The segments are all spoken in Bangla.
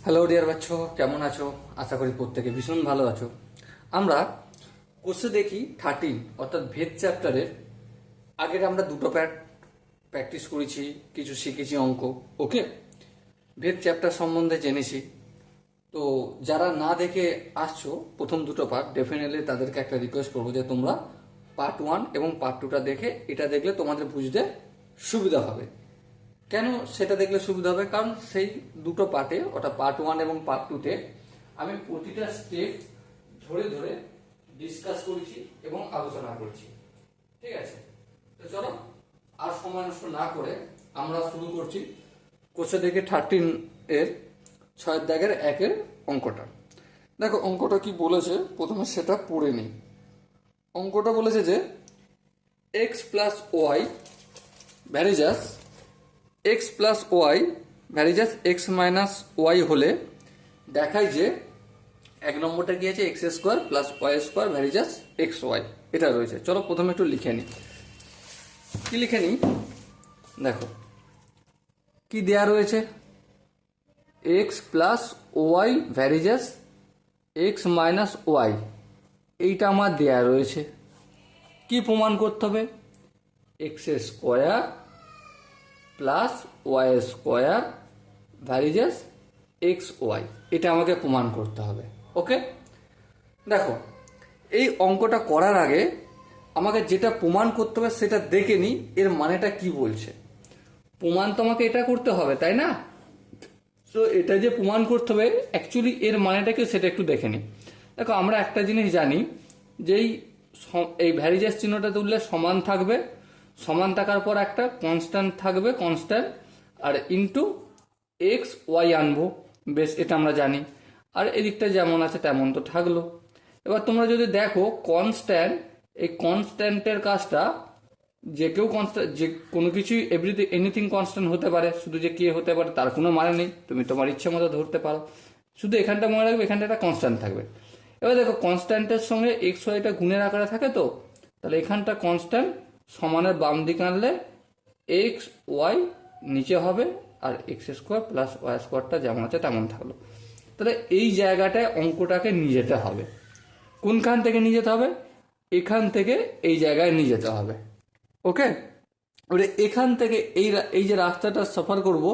হ্যালো ডিয়ার বাচ্চা, কেমন আছো? আশা করি প্রত্যেকে ভীষণ ভালো আছো। আমরা কোর্সে দেখি 13 অর্থাৎ ভেদ চ্যাপ্টারের আগের আমরা দুটো প্র্যাকটিস করেছি, কিছু শিখেছি অঙ্ক। ওকে, ভেদ চ্যাপ্টার সম্বন্ধে জেনেছি। তো যারা না দেখে আসছো প্রথম দুটো পার্ট, ডেফিনেটলি তাদেরকে একটা রিকোয়েস্ট করবো যে তোমরা পার্ট 1 এবং পার্ট 2টা দেখে এটা দেখলে তোমাদের বুঝতে সুবিধা হবে। কেন সেটা দেখলে সুবিধা হবে? কারণ সেই দুটো পার্টে, ওটা পার্ট 1 এবং পার্ট 2তে আমি প্রতিটা স্টেপ ধরে ধরে ডিসকাস করেছি এবং আলোচনা করেছি। ঠিক আছে, তো চলো আর সময় নষ্ট না করে আমরা শুরু করছি কোর্সে দেখে 13 এর 6 দাগের 1-এর অঙ্কটা। দেখো অঙ্কটা কি বলেছে, প্রথমে সেটা পড়ে নিই। অঙ্কটা বলেছে যে X plus Y varies as X plus Y varies as x minus Y হলে দেখায় যে এক নম্বরটা কি আছে, X square plus Y square varies as X Y, এটা রয়েছে। চলো প্রথমে একটু লিখে নিই। কি লিখে নিই? দেখো কি দেয়া রয়েছে, X plus Y varies as x minus Y, এইটা আমার দেয়া রয়েছে। কি প্রমাণ করতে হবে? X square plus Y square varies as X Y, এটা আমাকে প্রমাণ করতে হবে। ওকে, দেখো এই অঙ্কটা করার আগে আমাকে যেটা প্রমাণ করতে হবে সেটা দেখে নিই, এর মানেটা কি বলছে। প্রমাণ তো আমাকে এটা করতে হবে, তাই না? তো এটা যে প্রমাণ করতে হবে অ্যাকচুয়ালি এর মানেটা কি সেটা একটু দেখে নিই। দেখো আমরা একটা জিনিস জানি যে এই ভ্যারিজাস চিহ্নটা তুললে সমান থাকবে, সমান থাকার পর একটা কনস্ট্যান্ট থাকবে, কনস্ট্যান্ট, আর ইনটু এক্স ওয়াই আনবো, বেশ এটা আমরা জানি। আর এদিকটা যেমন আছে তেমন তো থাকলো। এবার তোমরা যদি দেখো কনস্ট্যান্ট, এই কনস্ট্যান্টের কাজটা যে কেউ কনস্ট্যান্ট, যে কোনো কিছুই এনিথিং কনস্ট্যান্ট হতে পারে, শুধু যে কে হতে পারে তার কোনো মানে নেই, তুমি তোমার ইচ্ছে মতো ধরতে পারো। শুধু এখানটা মনে রাখবে, এখানটা একটা কনস্ট্যান্ট থাকবে। এবার দেখো কনস্ট্যান্টের সঙ্গে এক্স ওয়াইটা গুণের আকারে থাকে, তো তাহলে এখানটা কনস্ট্যান্ট সমানের বাম দিকে আনলে এক্স ওয়াই নিচে হবে, আর এক্স স্কোয়ার প্লাস ওয়াই স্কোয়ারটা যেমন আছে তেমন থাকলো। তাহলে এই জায়গাটায় অঙ্কটাকে নিয়ে যেতে হবে। কোনখান থেকে নিয়ে যেতে হবে? এখান থেকে এই জায়গায় নিয়ে যেতে হবে। ওকে, এবারে এখান থেকে এই যে রাস্তাটা সফর করব,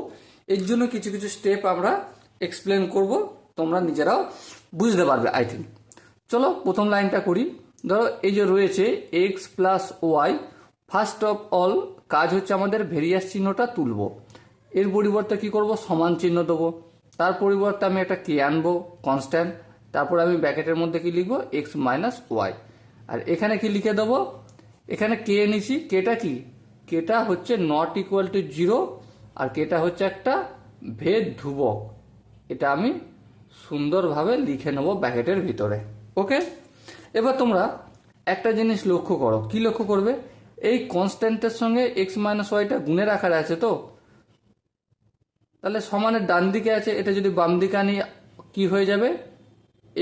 এর জন্য কিছু কিছু স্টেপ আমরা এক্সপ্লেন করব, তোমরা নিজেরাও বুঝতে পারবে আই থিঙ্ক। চলো প্রথম লাইনটা করি। ধরো এই যে রয়েছে X plus Y, first of all কাজ হচ্ছে আমাদের ভেরিয়াস চিহ্নটা তুলব। এর পরিবর্তে কি করব, সমান চিহ্ন দেবো। তার পরিবর্তে আমি একটা কে আনবো, কনস্ট্যান্ট। তারপর আমি ব্র্যাকেটের মধ্যে কি লিখবো, এক্স মাইনাস ওয়াই। আর এখানে কি লিখে দেবো, এখানে কে নিছি, কেটা কি, কেটা হচ্ছে নট ইকুয়াল টু 0, আর কেটা হচ্ছে একটা ভেদ ধ্রুবক। এটা আমি সুন্দরভাবে লিখে নেবো ব্র্যাকেটের ভিতরে। ওকে, এবার তোমরা একটা জিনিস লক্ষ্য করো। কি লক্ষ্য করবে? এই কনস্ট্যান্টের সঙ্গে এক্স মাইনাস ওয়াইটা গুণের আকারে আছে, তো তাহলে সমানের ডান দিকে আছে, এটা যদি বাম দিকে আনি কি হয়ে যাবে,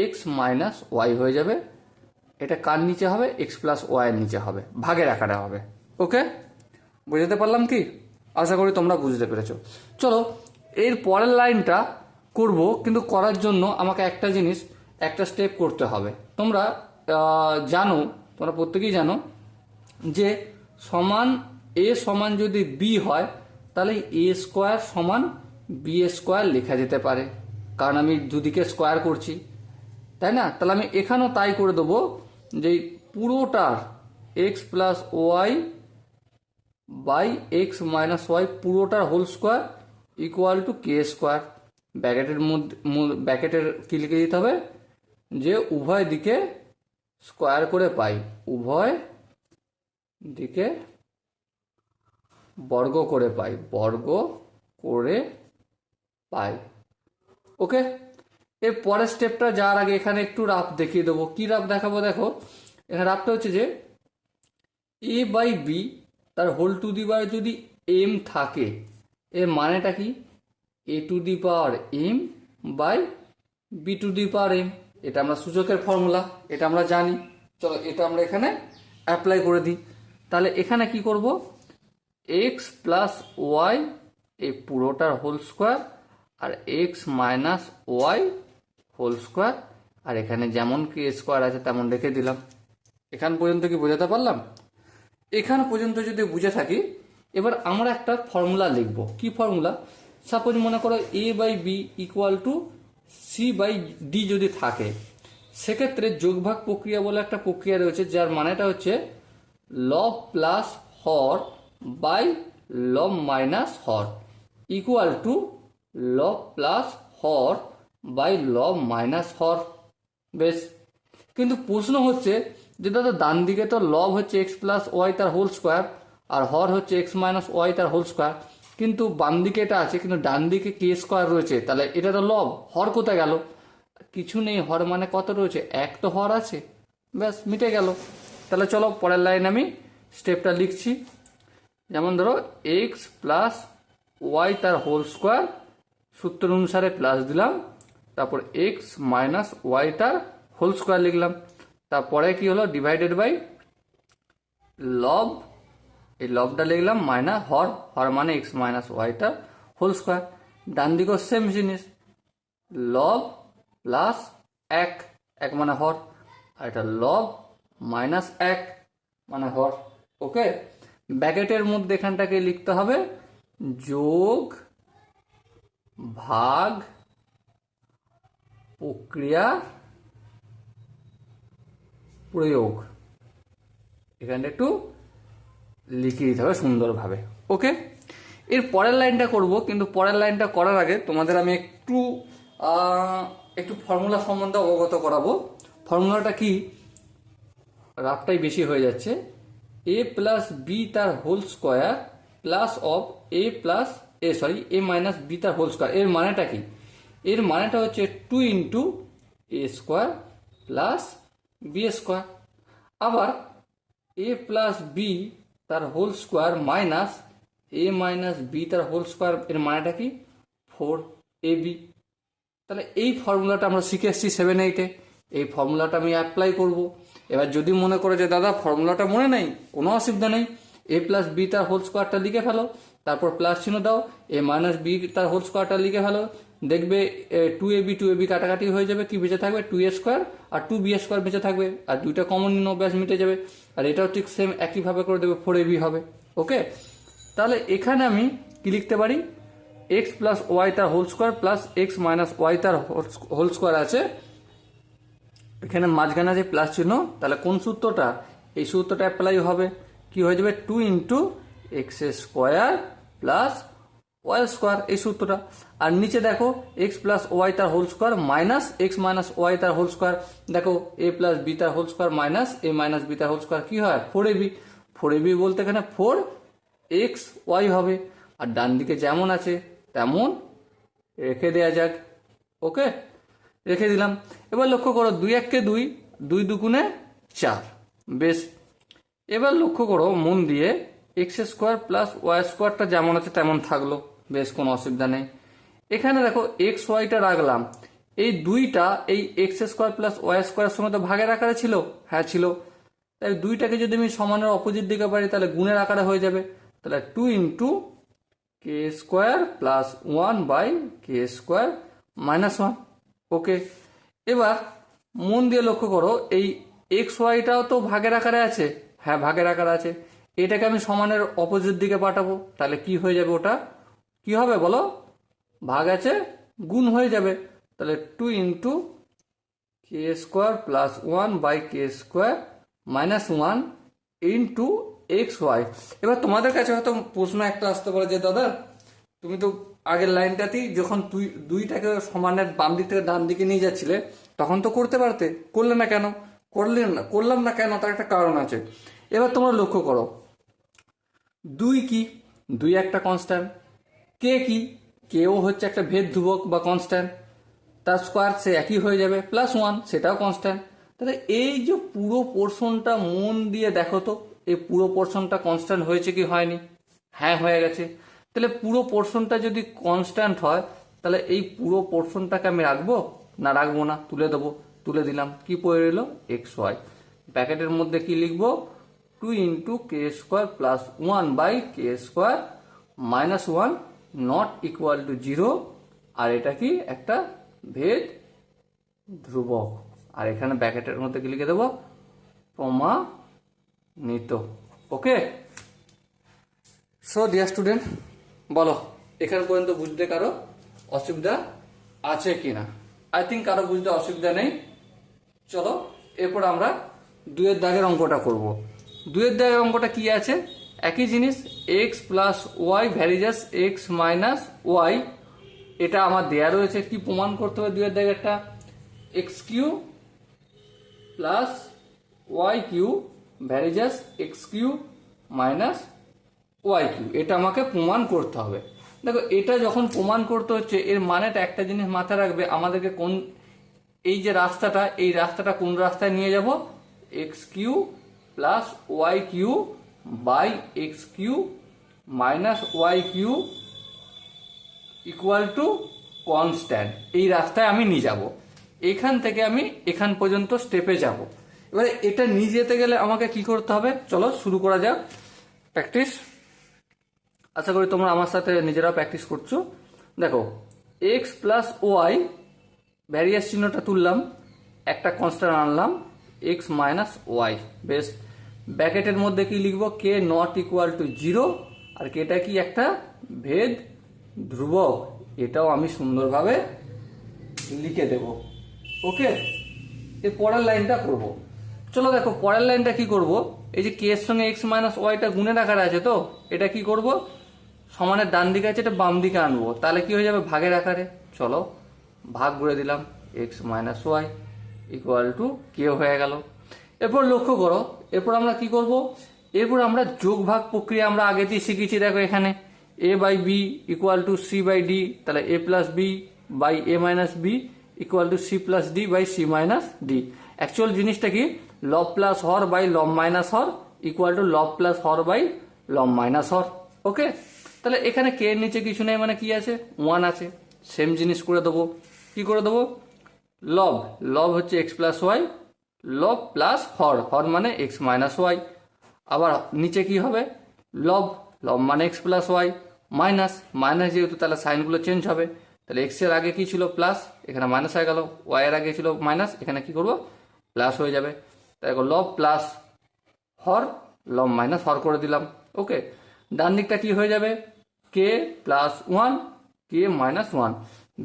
এক্স মাইনাস ওয়াই হয়ে যাবে। এটা কার নিচে হবে? এক্স প্লাস ওয়াই এর নিচে হবে, ভাগের আকারে হবে। ওকে, বুঝতে পারলাম কি? আশা করি তোমরা বুঝতে পেরেছো। চলো এর পরের লাইনটা করব, কিন্তু করার জন্য আমাকে একটা জিনিস, একটা স্টেপ করতে হবে। তোমরা জানো, তোমরা প্রত্যেকেই জানো যে সমান এ সমান যদি বি হয় তাহলে এ স্কোয়ার সমান বি স্কোয়ার লেখা যেতে পারে, কারণ আমি দুদিকে স্কোয়ার করছি, তাই না? তাহলে আমি এখানেও তাই করে দেবো যে পুরোটার X plus Y by X minus Y পুরোটার whole square equal to K square. ব্র্যাকেটের মধ্যে ব্র্যাকেটের কি লিখে দিতে হবে, যে উভয় দিকে স্কোয়ার করে পাই, উভয় দিকে বর্গ করে পাই, বর্গ করে পাই। ওকে, এর পরের স্টেপটা যাওয়ার আগে এখানে একটু রাফ দেখিয়ে দেবো। কি রাফ দেখাবো? দেখো এখানে রাফটা হচ্ছে যে এ বাই বি তার হোল টু দি পাওয়ার যদি এম থাকে, এর মানেটা কি, A to the power M by B to the power M. এটা আমরা সূচকের ফর্মুলা, এটা আমরা জানি। চলো এটা আমরা এখানে অ্যাপ্লাই করে দিই। তাহলে এখানে কি করব, এক্স প্লাস ওয়াই এই পুরোটার হোল স্কোয়ার আর X minus Y whole square, আর এখানে যেমন কি স্কোয়ার আছে তেমন রেখে দিলাম। এখান পর্যন্ত কি বোঝাতে পারলাম? এখান পর্যন্ত যদি বুঝে থাকি, এবার আমরা একটা ফর্মুলা লিখব। কি ফর্মুলা? সাপোজ মনে করো A by B equal to C by D যদি থাকে, সেক্ষেত্রে যোগভাগ প্রক্রিয়া বলে একটা প্রক্রিয়া রয়েছে, যার মানেটা হচ্ছে লব প্লাস হর বাই লব মাইনাস হর ইকুয়াল টু লব প্লাস হর বাই লব মাইনাস হর। বেশ, কিন্তু প্রশ্ন হচ্ছে যে দাদা ডান দিকে তো লব হচ্ছে এক্স প্লাস ওয়াই তার হোল স্কোয়ার, আর হর হচ্ছে এক্স মাইনাস ওয়াই তার হোল স্কোয়ার, কিন্তু বাম দিকে এটা আছে, কিন্তু ডান দিকে কে স্কোয়ার রয়েছে, তাহলে এটা তো লব, হর কোথায় গেল? কিছু নেই, হর মানে কত রয়েছে? এক তো হর আছে, ব্যাস মিটে গেল। তাহলে চলো পরের লাইন আমি স্টেপটা লিখছি। যেমন ধরো এক্স প্লাস ওয়াই তার হোল স্কোয়ার, সূত্র অনুসারে প্লাস দিলাম, তারপর এক্স মাইনাস ওয়াই তার হোল স্কোয়ার লিখলাম, তারপরে কি হলো ডিভাইডেড বাই লব, এই লবটা লিখলাম মাইনাস হর, হর মানে এক্স মাইনাস ওয়াইটা হোল স্কোয়ার। ডান দিকেও সেম জিনিস, লব প্লাস এক, এক মানে হর, আর এটা লব মাইনাস এক মানে হর। ওকে, ব্র্যাকেটের মধ্যে এখানটাকে লিখতে হবে যোগ ভাগ প্রক্রিয়া প্রয়োগ, এখানটা একটু লিখে দিতে হবে সুন্দরভাবে। ওকে, এর পরের লাইনটা করব, কিন্তু পরের লাইনটা করার আগে তোমাদের আমি একটু ফর্মুলা সম্বন্ধে অবগত করাবো। ফর্মুলাটা কি? রাফটাই বেশি হয়ে যাচ্ছে। এ প্লাস বি তার whole square plus of A plus A minus B তার হোল স্কোয়ার, এর মানেটা কি? এর মানেটা হচ্ছে 2 into A square plus B square. আবার এ প্লাস বি তার whole square minus A minus B তার হোল স্কোয়ার, এর মানেটা কি? 4ab। তাহলে এই ফর্মুলাটা আমরা শিখে এসেছি 7-8-এ, এই ফর্মুলাটা আমি অ্যাপ্লাই করব। এবার যদি মনে করো যে দাদা ফর্মুলাটা মনে নেই, কোনো অসুবিধা নেই, এ প্লাস বি তার হোল স্কোয়ারটা লিখে ফেলো, তারপর প্লাস চিহ্ন দাও, এ মাইনাস বি তার হোল স্কোয়ারটা লিখে ফেলো, দেখবে 2ab কাটাকাটি হয়ে যাবে, কি বেঁচে থাকবে? 2a স্কোয়ার আর 2b স্কোয়ার বেঁচে থাকবে, আর দুইটা কমন নিন, ব্যাস মিটে যাবে। আর এটাও ঠিক সেম একইভাবে করে দেবে, 4ab হবে। ওকে, তাহলে এখানে আমি কি লিখতে পারি? এক্স প্লাস ওয়াই তার whole square plus x minus Y তার হোল স্কোয়ার আছে, এখানে মাঝখানে যে প্লাস চিহ্ন, তাহলে কোন সূত্রটা? এই সূত্রটা অ্যাপ্লাই হবে, কি হয়ে যাবে? 2 into X square plus Y square, এই সূত্রটা। আর নিচে দেখো এক্স প্লাস ওয়াই তার whole square minus X minus Y তার হোল স্কোয়ার, দেখো এ প্লাস বি তার whole square minus A minus B তার হোল স্কোয়ার, কি হয়? 4ab। 4ab বলতে এখানে 4xy হবে, আর ডান দিকে যেমন আছে তেমন রেখে দেয়া যাক। ওকে, রেখে দিলাম। এবার লক্ষ্য করো 2 2, 2 2 4। বেশ, এবার লক্ষ্য করো মন দিয়ে এক্স স্কোয়ার প্লাস ওয়াই স্কোয়ারটা যেমন আছে তেমন থাকলো, বেশ কোনো অসুবিধা নেই। এখানে দেখো এক্স ওয়াইটা রাখলাম, এই দুইটা এই এক্স স্কোয়ার প্লাস ওয়াই স্কোয়ারের সঙ্গে তো ভাগের আকারে ছিল, হ্যাঁ ছিল, তাই দুইটাকে যদি আমি সমানের অপোজিট দিকে পারি তাহলে গুণের আকারে হয়ে যাবে, তাহলে 2 into K square plus 1 by K square minus 1। Okay, এবার মন দিয়ে লক্ষ্য করো এই এক্স ওয়াইটাও তো ভাগের আকারে আছে, হ্যাঁ ভাগের আকারে আছে, এটাকে আমি সমানের অপোজিট দিকে পাঠাবো, তাহলে কি হয়ে যাবে? ওটা কি হবে বলো? ভাগ আছে গুণ হয়ে যাবে, তাহলে 2 into K square plus 1 by K square minus 1 into x y. এবার তোমাদের কাছে হয়তো প্রশ্ন একটা আসতে পারে যে দাদা তুমি তো আগের লাইনটাতেই যখন দুইটাকে সমানের বাম দিক থেকে ডান দিকে নিয়ে যাচ্ছিলে তখন তো করতে পারতে, করলে না কেন? করলাম না কেন? তার একটা কারণ আছে। এবার তোমরা লক্ষ্য করো 2 কি? 2 একটা কনস্ট্যান্ট, কে কি? কেও হচ্ছে একটা ভেদ ধ্রুবক বা কনস্ট্যান্ট, তার স্কোয়ার সে একই হয়ে যাবে, প্লাস 1 সেটাও কনস্ট্যান্ট। তাহলে এই যে পুরো পোর্শনটা মন দিয়ে দেখো তো, এই পুরো পোর্শনটা কনস্ট্যান্ট হয়েছে কি হয়নি? হ্যাঁ হয়ে গেছে। তাহলে পুরো পোর্শনটা যদি কনস্ট্যান্ট হয় তাহলে এই পুরো পোর্শনটাকে আমি রাখবো না? রাখবো না, তুলে দেবো। তুলে দিলাম, কি পড়ে রইল? X y. ব্র্যাকেটের মধ্যে কি লিখবো? 2 into K square plus 1 by K square minus 1 not equal to 0, আর এটা কি একটা ভেদ ধ্রুবক, আর এখানে ব্র্যাকেটের মধ্যে কি লিখে দেবো, প্রমাণিত। ওকে, সো ডিয়ার স্টুডেন্ট, বলো এখান পর্যন্ত বুঝতে কারো অসুবিধা আছে কিনা? আই থিঙ্ক কারো বুঝতে অসুবিধা নেই। চলো এরপর আমরা 2 এর দাগের অঙ্কটা করব। 2 এর দাগের অঙ্কটা কি আছে, একই জিনিস, x plus Y varies as x minus y, এটা আমার দেয়া রয়েছে। কি প্রমাণ করতে হবে 2 এর দাগেরটা, X Q plus Y Q varies as X Q minus Y Q, এটা আমাকে প্রমাণ করতে হবে। দেখো এটা যখন প্রমাণ করতে হচ্ছে, এর মানেটা একটা জিনিস মাথায় রাখবে, আমাদেরকে কোন এই যে রাস্তাটা, এই রাস্তাটা কোন রাস্তায় নিয়ে যাব, x Q plus Y Q by x Q minus Y q equal to constant, এই রাস্তায় আমি নিয়ে যাব। এখান থেকে আমি এখান পর্যন্ত স্টেপে যাব। এবারে এটা নিয়ে যেতে গেলে আমাকে কি করতে হবে, চলো শুরু করা যাক প্র্যাকটিস। আশা করি তোমরা আমার সাথে নিজেরাও প্র্যাকটিস করছো। দেখো এক্স প্লাস ওয়াই ভ্যারিয়াস চিহ্নটা তুললাম, একটা কনস্ট্যান্ট আনলাম এক্স মাইনাস ওয়াই, বেশ। ব্র্যাকেটের মধ্যে কি লিখবো, কে নট ইকুয়াল টু 0, আর কেটা কি একটা ভেদ ধ্রুবক, এটাও আমি সুন্দরভাবে লিখে দেব। ওকে, এর পরের লাইনটা করব। চলো দেখো পরের লাইনটা কি করব, এই যে কে এর সঙ্গে এক্স মাইনাস ওয়াইটা গুণের আকারে আছে, তো এটা কি করব, সমানের ডান দিকে আছে, এটা বাম দিকে আনবো, তাহলে কি হয়ে যাবে, ভাগের আকারে। চলো ভাগ করে দিলাম, X minus Y equal to K হয়ে গেল। এরপর লক্ষ্য করো, এরপর আমরা কি করব, এরপর আমরা যোগ ভাগ প্রক্রিয়া আমরা আগেতেই শিখেছি। দেখো এখানে A by B equal to C by D, তাহলে A plus B by A minus B equal to C plus D by C minus D. Actual জিনিসটা কি, লব প্লাস হর বাই লব মাইনাস হর ইকুয়াল টু লব প্লাস হর বাই লব মাইনাস হর। ওকে, তাহলে এখানে কে এর নিচে কিছু নেই, মানে কি আছে, 1 আছে। সেম জিনিস করে দেবো, কি করে দেবো, লব, লব হচ্ছে এক্স প্লাস ওয়াই, লব প্লাস হর, হর মানে এক্স মাইনাস ওয়াই। আবার নিচে কি হবে, লব, লব মানে x plus y, minus, minus যেহেতু তাহলে সাইনগুলো চেঞ্জ হবে, তাহলে এক্স এর আগে কি ছিল প্লাস, এখানে মাইনাস হয়ে গেল, ওয়াই এর আগে ছিল মাইনাস, এখানে কি করবো প্লাস হয়ে যাবে। দেখো লব প্লাস হর, লব মাইনাস হর করে দিলাম। ওকে, ডান দিকটা কি হয়ে যাবে, কে প্লাস 1 কে মাইনাস 1,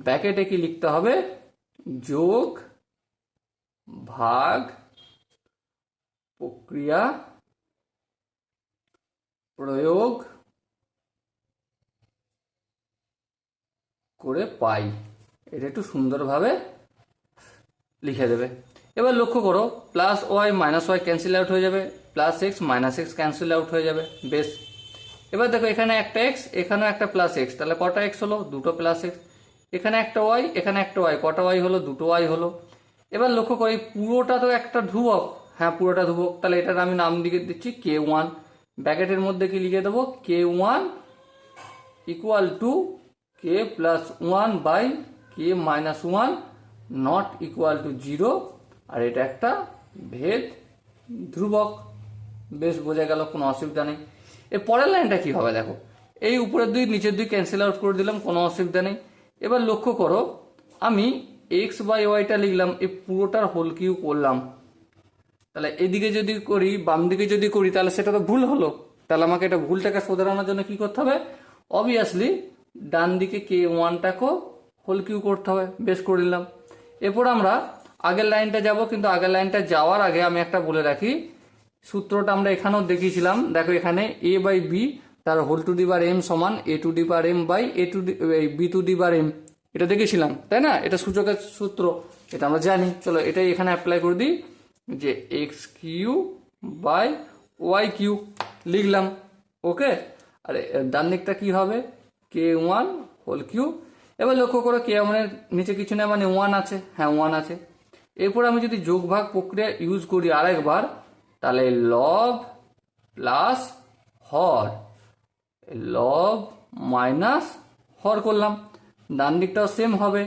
ব্র্যাকেটে কি লিখতে হবে, যোগ ভাগ প্রক্রিয়া প্রয়োগ করে পাই, এটা একটু সুন্দরভাবে লিখে দেবে। এবার লক্ষ্য করো, plus y minus y cancel out হয়ে যাবে, plus x minus x cancel out হয়ে যাবে, বেশ। এবার দেখো এখানে একটা এক্স, এখানেও একটা প্লাস এক্স, তাহলে কটা এক্স হলো, দুটো প্লাস এক্স। এখানে একটা ওয়াই, এখানে একটা ওয়াই, কটা ওয়াই হলো, দুটো ওয়াই হলো। এবার লক্ষ্য করি পুরোটা তো একটা ধ্রুবক, হ্যাঁ পুরোটা ধ্রুবক, তাহলে এটার আমি নাম লিখে দিচ্ছি কে 1, ব্র্যাকেটের মধ্যে কি লিখে দেবো, k 1 equal to k plus 1 by K minus 1 not equal to 0, আর এটা একটা ভেদ ধ্রুবক। বেশ বোঝা গেল, কোনো অসুবিধা নেই। এর পরের লাইনটা কি হবে, দেখো এই উপরের দুই নিচের দুই ক্যান্সেল আউট করে দিলাম, কোনো অসুবিধা নেই। এবার লক্ষ্য করো, আমি এক্স বাই ওয়াইটা লিখলাম, এই পুরোটার হোল কিউ করলাম, তাহলে এদিকে যদি করি বাম দিকে যদি করি তাহলে সেটা তো ভুল হলো, তাহলে আমাকে এটা ভুলটাকে শোধরানোর জন্য কি করতে হবে, অবভিয়াসলি ডান দিকে কে 1টাকেও হোল কিউ করতে হবে, বেশ করে নিলাম। এরপর আমরা আগের লাইনটা যাব, কিন্তু আগের লাইনটা যাওয়ার আগে আমি একটা বলে রাখি, সূত্রটা আমরা এখানেও দেখিয়েছিলাম। দেখো এখানে এ বাই বি তার হোল টু দি বার এম সমান এ টু ডি বার M by A to the B to the বার এম, এটা দেখেছিলাম তাই না, এটা সূচকের সূত্র, এটা আমরা জানি। চলো এটাই এখানে অ্যাপ্লাই করে দিই, যে x q by y q লিখলাম। ওকে, আর ডান দিকটা কি হবে, কে 1 হোল কিউ। এবার লক্ষ্য করো কে 1 এর নিচে কিছু না, মানে 1 আছে, হ্যাঁ 1 আছে। এরপর আমি যদি যোগ ভাগ প্রক্রিয়া ইউজ করি আরেকবার, তাহলে লব প্লাস হর, লব মাইনাস হর করলাম, ডান দিকটাও সেম হবে,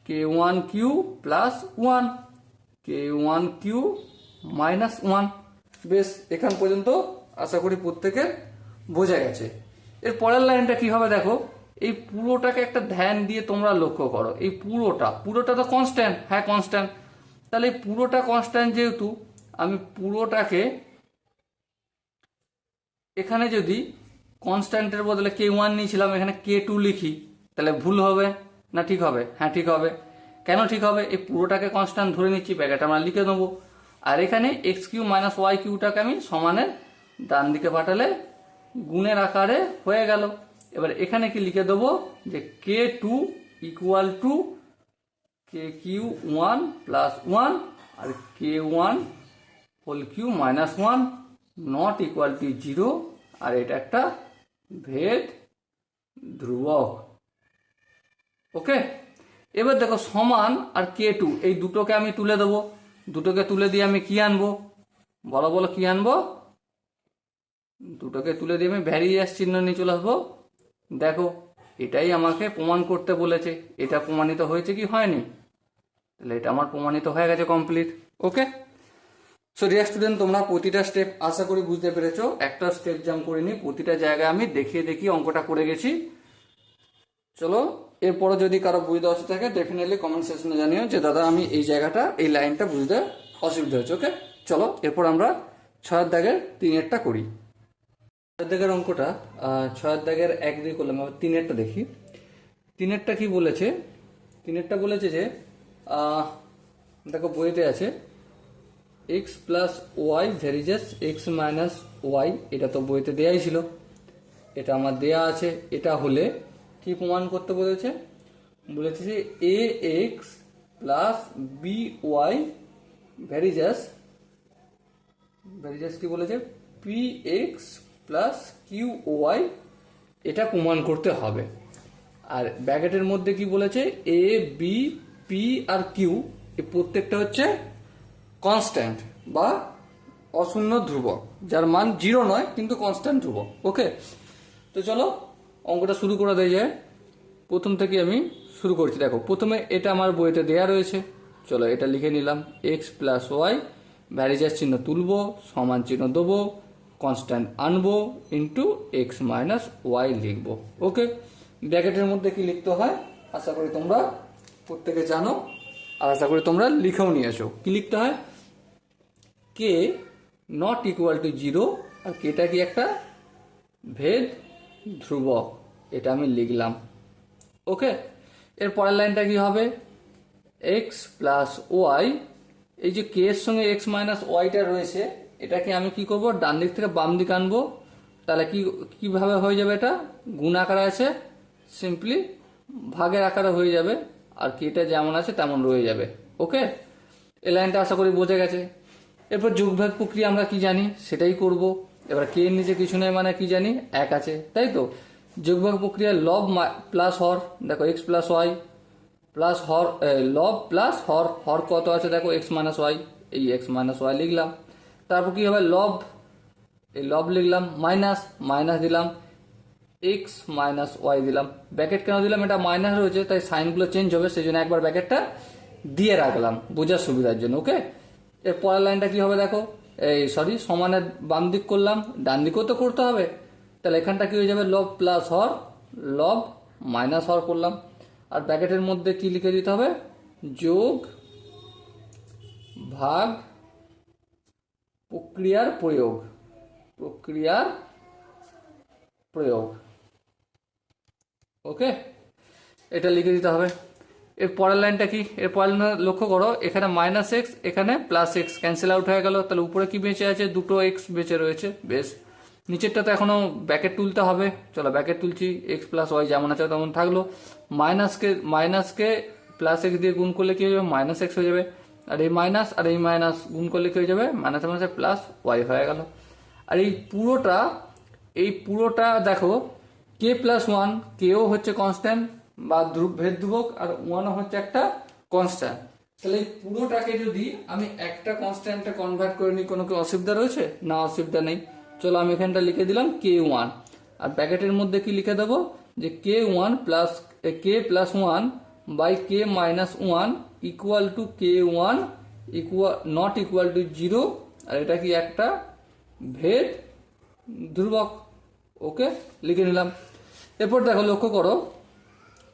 কে 1 কিউ প্লাস 1 কে 1 কিউ মাইনাস 1। বেশ, এখান পর্যন্ত আশা করি প্রত্যেকের বোঝা গেছে। এর পরের লাইনটা কি হবে, দেখো এই পুরোটাকে একটা ধ্যান দিয়ে তোমরা লক্ষ্য করো, এই পুরোটা তো কনস্ট্যান্ট, হ্যাঁ কনস্ট্যান্ট। তাহলে এই পুরোটা কনস্ট্যান্ট যেহেতু, আমি পুরোটাকে এখানে যদি কনস্ট্যান্টের বদলে K1 নিয়েছিলাম, এখানে K2 লিখি, তাহলে ভুল হবে না ঠিক হবে? হ্যাঁ ঠিক হবে। কেন ঠিক হবে? এই পুরোটাকে কনস্ট্যান্ট ধরে নিচ্ছি, ব্র্যাকেট আমরা লিখে দেবো। আর এখানে x³ মাইনাস y³ আমি সমানের ডান দিকে পাঠালে গুণের আকারে হয়ে গেল। এবার এখানে কি লিখে দেবো যে K2 equal to KQ1 plus 1 আর K1 whole q minus 1 not equal to 0, আর এটা একটা ভেদ ধ্রুবক। ওকে, এবার দেখো সমান আর K2 এই দুটোকে আমি তুলে দেবো। দুটোকে তুলে দিয়ে আমি কি আনবো? বলো বলো কি আনবো? দুটোকে তুলে দিয়ে আমি ভ্যারিয়েস চিহ্ন নিয়ে চলে আসবো। দেখো এটাই আমাকে প্রমাণ করতে বলেছে, এটা প্রমাণিত হয়েছে কি হয়নি? তাহলে এটা আমার প্রমাণিত হয়ে গেছে, কমপ্লিট। ওকে, সো ডিয়ার স্টুডেন্ট, তোমরা প্রতিটা স্টেপ আশা করি বুঝতে পেরেছো। একটা স্টেপ জাম্প করিনি, প্রতিটা জায়গায় আমি দেখিয়ে অঙ্কটা করে গেছি। চলো, এরপরে যদি কারো বুঝতে অসুবিধা থাকে ডেফিনেটলি কমেন্ট সেকশনে জানিও যে দাদা আমি এই জায়গাটা, এই লাইনটা বুঝতে অসুবিধা হচ্ছে। ওকে, চলো এরপর আমরা 6 দাগের 3-এরটা করি। 6 দাগের অঙ্কটা 6 দাগের 1-2 করলাম, আবার 3-এরটা দেখি। 3-এরটা কি বলেছে? 3-এরটা বলেছে যে দেখো বইতে আছে x plus y varies as x minus y, এটা তো বইতে দেয়াই ছিল, এটা আমার দেয়া আছে। এটা হলে কি প্রমাণ করতে বলেছে? বলেছে যে A X plus B Y varies as কি বলেছে? P x plus Q Y, এটা প্রমাণ করতে হবে। আর ব্র্যাকেটের মধ্যে কি বলেছে? এ বি পি আর কিউ এই প্রত্যেকটা হচ্ছে কনস্ট্যান্ট বা অশূন্য ধ্রুবক, যার মান 0 নয় কিন্তু কনস্ট্যান্ট ধ্রুবক। ওকে, তো চলো অঙ্কটা শুরু করা দেওয়া যায়। প্রথম থেকে আমি শুরু করছি। দেখো প্রথমে এটা আমার বইতে দেয়া রয়েছে, চলো এটা লিখে নিলাম। এক্স প্লাস ওয়াই ভ্যারিজেস চিহ্ন তুলবো, সমান চিহ্ন দেবো, কনস্ট্যান্ট আনবো, ইন্টু এক্স মাইনাস ওয়াই লিখবো। ওকে, ব্র্যাকেটের মধ্যে কি লিখতে হয় আশা করি তোমরা প্রত্যেকে জানো, আর আশা করি তোমরা লিখেও নিয়েছো। কি লিখতে হয়? কে নট ইকুয়াল টু 0, আর কেটা কি একটা ভেদ ধ্রুবক, এটা আমি লিখলাম। ওকে, এর পরের লাইনটা কি হবে? এক্স প্লাস ওয়াই, এই যে কে এর সঙ্গে এক্স মাইনাস ওয়াইটা রয়েছে, এটাকে আমি কি করব? ডান দিক থেকে বাম দিক আনবো। তাহলে কিভাবে হয়ে যাবে? এটা গুণ আকারে আছে, সিম্পলি ভাগের আকারে হয়ে যাবে, আর কেটা যেমন আছে তেমন রয়ে যাবে। ওকে, এই লাইনটা আশা করি বোঝা গেছে। এরপর যোগভাগ প্রক্রিয়া আমরা কি জানি সেটাই করব। এবার কে এর নিচে কিছু নেই মানে কি জানি? 1 আছে, তাই তো। যোগভাগ প্রক্রিয়া লব প্লাস হর, দেখো এক্স প্লাস ওয়াই প্লাস হর, লব প্লাস হর, হর কত আছে দেখো এক্স মাইনাস ওয়াই, এই এক্স মাইনাস ওয়াই লিখলাম। তারপর কি হবে? লব, এই লব লিখলাম, মাইনাস দিলাম, এক্স মাইনাস ওয়াই দিলাম। ব্র্যাকেট কেন দিলাম? এটা মাইনাস রয়েছে তাই সাইনগুলো চেঞ্জ হবে, সেই জন্য একবার ব্র্যাকেটটা দিয়ে রাখলাম বোঝার সুবিধার জন্য। ওকে, এর পরের লাইনটা কি হবে দেখো, সমানের বাম দিক করলাম, ডান দিকেও তো করতে হবে। তাহলে এখানটা কি হয়ে যাবে? লব প্লাস হর, লব মাইনাস হর করলাম। আর ব্র্যাকেটের মধ্যে কি লিখে দিতে হবে? যোগ ভাগ প্রক্রিয়ার প্রয়োগ। ওকে, এটা লিখে দিতে হবে। এর পরের লাইনটা কি? এর পরের লাইন লক্ষ্য করো, এখানে মাইনাস এক্স, এখানে প্লাস এক্স ক্যান্সেল আউট হয়ে গেল। তাহলে উপরে কি বেঁচে আছে? দুটো এক্স বেঁচে রয়েছে। বেশ, নিচেরটা তো এখনো ব্র্যাকেট তুলতে হবে, চলো ব্র্যাকেট তুলছি। এক্স প্লাস ওয়াই যেমন আছে তেমন থাকলো। মাইনাসকে প্লাস এক্স দিয়ে গুণ করলে কি হয়ে যাবে? মাইনাস এক্স হয়ে যাবে। আর এই মাইনাস গুণ করলে কি হয়ে যাবে? মাইনাস মাইনাসে প্লাস ওয়াই হয়ে গেল। আর এই পুরোটা দেখো, কে প্লাস ওয়ান, কেও হচ্ছে কনস্ট্যান্ট বা ভেদ ধ্রুবক, আর ওয়ানও হচ্ছে একটা কনস্ট্যান্ট। তাহলে এই পুরোটাকে যদি আমি একটা কনস্ট্যান্টে কনভার্ট করে নিই, কোনো কি অসুবিধা রয়েছে? না, অসুবিধা নেই। চলো আমি এখানটা লিখে দিলাম K1, আর ব্র্যাকেটের মধ্যে কি লিখে দেবো? যে K1 plus k plus one by K minus one equal to K1 not equal to 0, আর এটা কি একটা ভেদ ধ্রুবক। ওকে, লিখে নিলাম। এরপর দেখো লক্ষ্য করো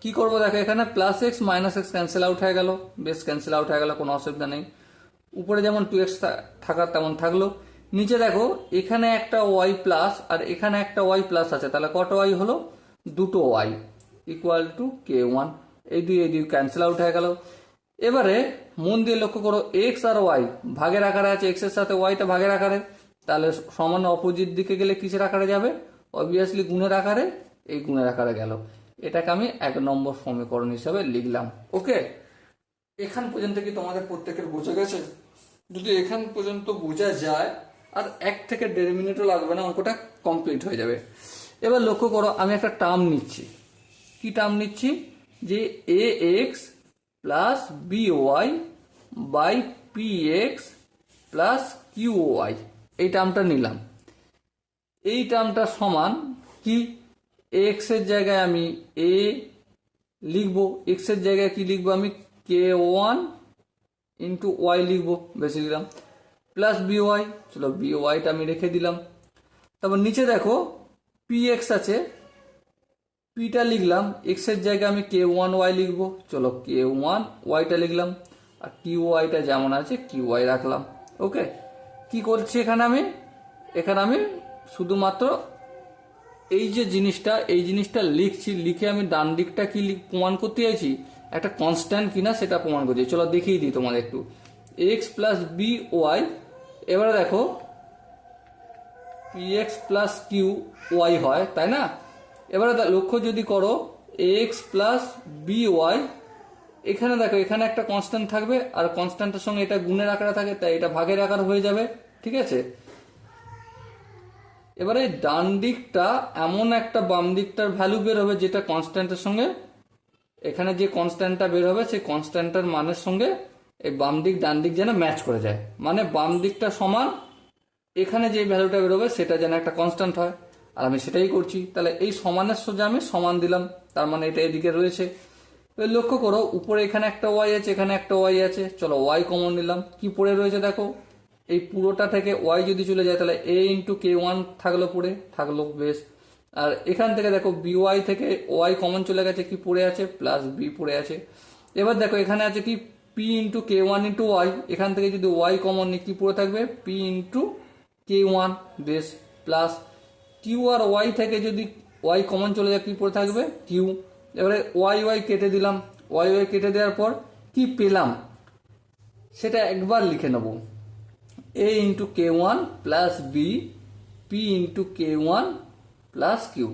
কি করবো, দেখো এখানে plus x minus x cancel out হয়ে গেল, বেশ ক্যান্সেল আউট হয়ে গেল, কোনো অসুবিধা নেই। উপরে যেমন 2x থাকার তেমন থাকলো। নিচে দেখো এখানে একটা ওয়াই প্লাস আর এখানে একটা ওয়াই প্লাস আছে, তাহলে কত ওয়াই হলো, দুটো ওয়াই ইকুয়াল টু k1। এই দুই ক্যান্সেল আউট হয়ে গেল। এবারে মন দিয়ে লক্ষ্য করো এক্স আর ওয়াই ভাগের আকারে আছে, এক্স এর সাথে ওয়াইটা ভাগের আকারে, তাহলে সমান অপোজিট দিকে গেলে কিসের আকারে যাবে, অবভিয়াসলি গুণের আকারে, এই গুণের আকারে গেল। এটাকে আমি 1 নম্বর সমীকরণ হিসাবে লিখলাম। ওকে, এখান পর্যন্ত কি তোমাদের প্রত্যেকের বোঝা গেছে? যদি এখান পর্যন্ত বোঝা যায় আর 1 থেকে 1.5 মিনিটও লাগবে না, অঙ্কটা কমপ্লিট হয়ে যাবে। এবার লক্ষ্য করো আমি একটা টার্ম নিচ্ছি। কি টার্ম নিচ্ছি, যে A X plus B Y by P x plus Q Y, এই টার্মটা নিলাম। এই টার্মটা সমান কি, এক্স এর জায়গায় আমি এ লিখবো, এক্স এর জায়গায় কি লিখবো আমি, k1 ইন্টু ওয়াই লিখবো, বেশি লিখলাম, প্লাস বি ওয়াই, চলো বি ওয়াইটা আমি রেখে দিলাম। তারপর নিচে দেখো পি এক্স আছে, পিটা লিখলাম, এক্স এর জায়গায় আমি k1 ওয়াই লিখবো, চলো k1 ওয়াইটা লিখলাম, আর কিউ ওয়াইটা যেমন আছে কিউ ওয়াই রাখলাম। ওকে, কি করছি এখানে আমি শুধুমাত্র এই যে জিনিসটা, এই জিনিসটা লিখছি, লিখে আমি ডান দিকটা কি প্রমাণ করতে চাইছি, একটা কনস্ট্যান্ট কিনা সেটা প্রমাণ করছি। চলো দেখিয়ে দিই তোমাদের একটু, এক্স প্লাস বি ওয়াই, এবারে দেখো p x plus Q y হয়, তাই না? এবারে লক্ষ্য যদি করো এক্স প্লাস বি ওয়াই, এখানে দেখো এখানে একটা কনস্ট্যান্ট থাকবে, আর কনস্ট্যান্টের সঙ্গে এটা গুণের আকারে থাকে, তাই এটা ভাগের আকার হয়ে যাবে। ঠিক আছে, এবারে ডান দিকটা এমন একটা বাম দিকটার ভ্যালু বের হবে যেটা কনস্ট্যান্টের সঙ্গে, এখানে যে কনস্ট্যান্টটা বের হবে সেই কনস্ট্যান্টের মানের সঙ্গে এই বাম দিক ডান দিক যেন ম্যাচ করে যায়, মানে বাম দিকটা সমান এখানে যে ভ্যালুটা বেরোবে সেটা যেন একটা কনস্ট্যান্ট হয়, আর আমি সেটাই করছি। তাহলে এই সমানের সোজা আমি সমান দিলাম, তার মানে এটা এদিকে রয়েছে। লক্ষ্য করো উপরে এখানে একটা ওয়াই আছে, এখানে একটা ওয়াই আছে, চলো ওয়াই কমন নিলাম, কি পড়ে রয়েছে দেখো, এই পুরোটা থেকে ওয়াই যদি চলে যায় তাহলে এ ইন্টু k1 থাকলো, পড়ে থাকলো, বেশ। আর এখান থেকে দেখো বি ওয়াই থেকে ওয়াই কমন চলে গেছে, কি পড়ে আছে, প্লাস বি পড়ে আছে। এবার দেখো এখানে আছে কি P into k1 into Y, এখান থেকে যদি ওয়াই কমন নিই কি পড়ে থাকবে, পি ইন্টু k1, বেশ, প্লাস কিউ আর ওয়াই থেকে যদি ওয়াই কমন চলে যায় কি পড়ে থাকবে, কিউ। এবারে ওয়াই ওয়াই কেটে দিলাম, ওয়াই ওয়াই কেটে দেওয়ার পর কি পেলাম সেটা একবার লিখে নেব, a into k1 plus b p into k1 plus q.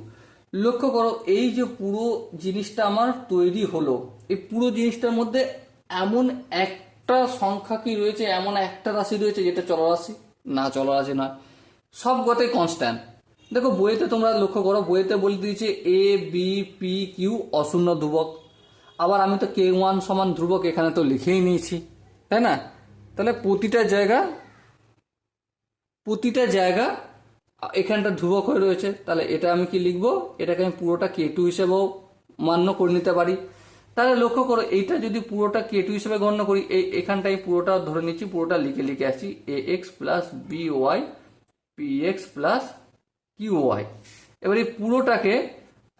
লক্ষ্য করো এই যে পুরো জিনিসটা আমার তৈরি হলো, এই পুরো জিনিসটার মধ্যে এমন একটা সংখ্যা কি রয়েছে, এমন একটা রাশি রয়েছে যেটা চলরাশি না, চলরাশি না, সব গতে কনস্ট্যান্ট। দেখো বইতে তোমরা লক্ষ্য করো, বইতে বলে দিয়েছে এ বি পি কিউ অশূন্য ধ্রুবক, আবার আমি তো k1 সমান ধ্রুবক এখানে তো লিখেই নিয়েছি, তাই না? তাহলে প্রতিটা জায়গা এখানটা ধ্রুবক হয়ে রয়েছে, তাহলে এটা আমি কি লিখবো, এটাকে আমি পুরোটা k2 হিসেবেও মান্য করে নিতে পারি। তাহলে লক্ষ্য করো এইটা যদি পুরোটা k2 হিসেবে গণ্য করি, এখানটাই পুরোটা ধরে নিচ্ছি, পুরোটা লিখে আসছি, A X plus B Y P x plus Q Y. এবার এই পুরোটাকে,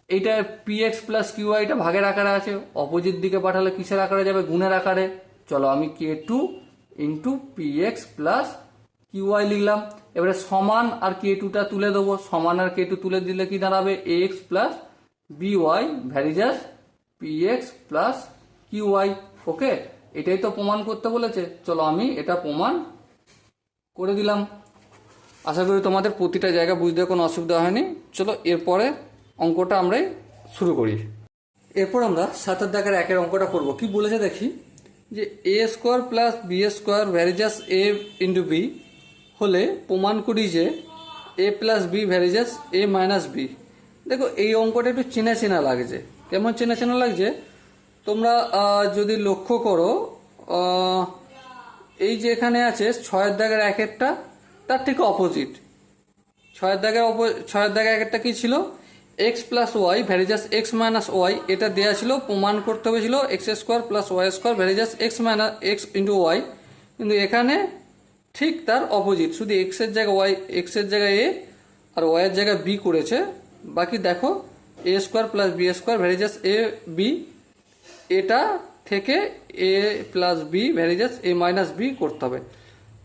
এইটা পি এক্স প্লাস কিউ ওয়াইটা ভাগের আকারে আছে, অপোজিট দিকে পাঠালে কিসের আকারে যাবে, গুণের আকারে। চলো আমি k2 into p x plus Q y লিখলাম। এবারে সমান আর k2টা তুলে দেবো, সমান আর k2 তুলে দিলে কি দাঁড়াবে, A X plus B Y varies as P x plus Q Y. Okay, এটাই তো প্রমাণ করতে বলেছে, চলো আমি এটা প্রমাণ করে দিলাম। আশা করি তোমাদের প্রতিটা জায়গা বুঝতে কোনো অসুবিধা হয়নি। চলো এরপরে অঙ্কটা আমরাই শুরু করি। এরপর আমরা 7 দাগের 1 অঙ্কটা করব। কি বলেছে দেখি, যে A square plus B square varies as A into B হলে প্রমাণ করি যে A plus B varies as A minus B. দেখো এই অঙ্কটা একটু চেনা চেনা লাগছে। কেমন চেনা চেনা লাগছে, তোমরা যদি লক্ষ্য করো, এই যে এখানে আছে 6 দাগের 1-এরটা, তার ঠিক অপোজিট। 6 দাগের 1-এরটা কি ছিল, x plus Y varies as x minus y, এটা দেওয়া ছিল, প্রমাণ করতে হয়েছিল x square plus Y square varies as x minus x into y. কিন্তু এখানে ঠিক তার অপোজিট, শুধু এক্স এর জায়গায় এ আর ওয়াই এর জায়গায় বি করেছে। বাকি দেখো A square plus B square varies as A B, এটা থেকে A plus B varies as A minus B করতে হবে।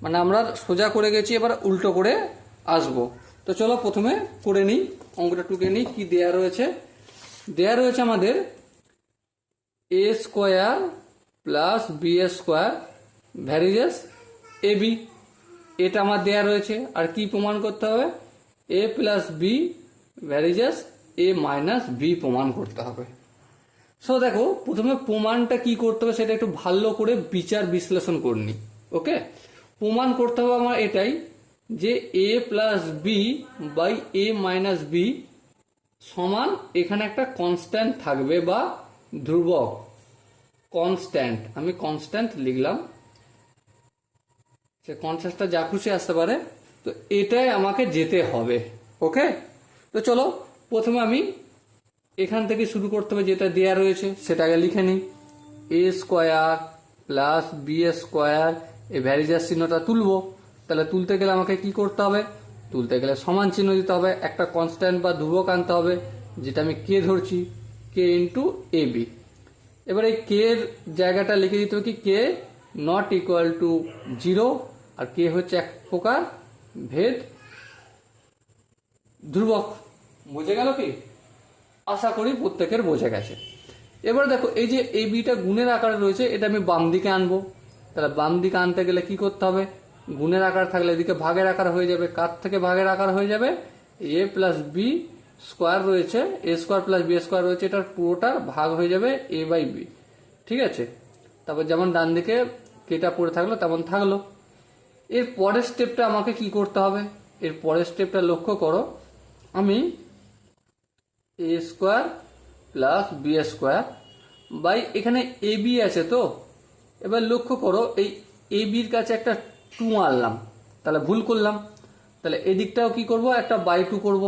মানে আমরা সোজা করে গেছি, এবার উল্টো করে আসবো। তো চলো প্রথমে করে নিই, অঙ্কটা টুকে নিই। কি দেয়া রয়েছে? দেয়া রয়েছে আমাদের A square plus B square varies as A B, এটা আমার দেয়া রয়েছে। আর কি প্রমাণ করতে হবে? A plus B varies as A minus B প্রমাণ করতে হবে। সো দেখো, প্রথমে প্রমাণটা কি করতে হবে সেটা একটু ভালো করে বিচার বিশ্লেষণ করে নিই। ওকে, প্রমাণ করতে হবে আমার এটাই যে A plus B by A minus B সমান এখানে একটা কনস্ট্যান্ট থাকবে বা ধ্রুবক। কনস্ট্যান্ট, আমি কনস্ট্যান্ট লিখলাম, সে কনস্ট্যান্টটা যা খুশি আসতে পারে। তো এটাই আমাকে যেতে হবে। ওকে, তো চলো প্রথমে আমি এখান থেকে শুরু করতে হবে, যেটা দেয়া রয়েছে সেটা আগে লিখে নিই। এ স্কোয়ার প্লাস বি স্কোয়ার, এই ভ্যারিজাস চিহ্নটা তুলবো। তাহলে তুলতে গেলে আমাকে কি করতে হবে? তুলতে গেলে সমান চিহ্ন দিতে হবে, একটা কনস্ট্যান্ট বা ধ্রুবক আনতে হবে, যেটা আমি কে ধরছি, কে ইন্টু এ বি। এবার এই কে এর জায়গাটা লিখে দিতে হবে কি, কে নট ইকুয়াল টু 0, আর কে হচ্ছে এক প্রকার ভেদ ধ্রুবক। বুঝে গেল কি? আশা করি প্রত্যেকের বোঝা গেছে। এবার দেখো, এই যে এই বিটা গুণের আকারে রয়েছে, এটা আমি বাম দিকে আনবো। তাহলে বাম দিকে আনতে গেলে কি করতে হবে? গুণের আকার থাকলে এদিকে ভাগের আকার হয়ে যাবে। কার থেকে ভাগের আকার হয়ে যাবে? এ প্লাস বি স্কোয়ার রয়েছে, এ স্কোয়ার প্লাস বি স্কোয়ার রয়েছে, এটার পুরোটার ভাগ হয়ে যাবে এ বাই বি। ঠিক আছে, তারপর যেমন ডান দিকে কেটা পড়ে থাকলো তেমন থাকলো। এর পরের স্টেপটা আমাকে কি করতে হবে? এর পরের স্টেপটা লক্ষ্য করো, আমি A square plus B square by এখানে এ বি আছে। তো এবার লক্ষ্য করো, এই এ বির কাছে একটা 2 আনলাম, তাহলে ভুল করলাম। তাহলে এদিকটাও কি করব? একটা বাই 2 করব।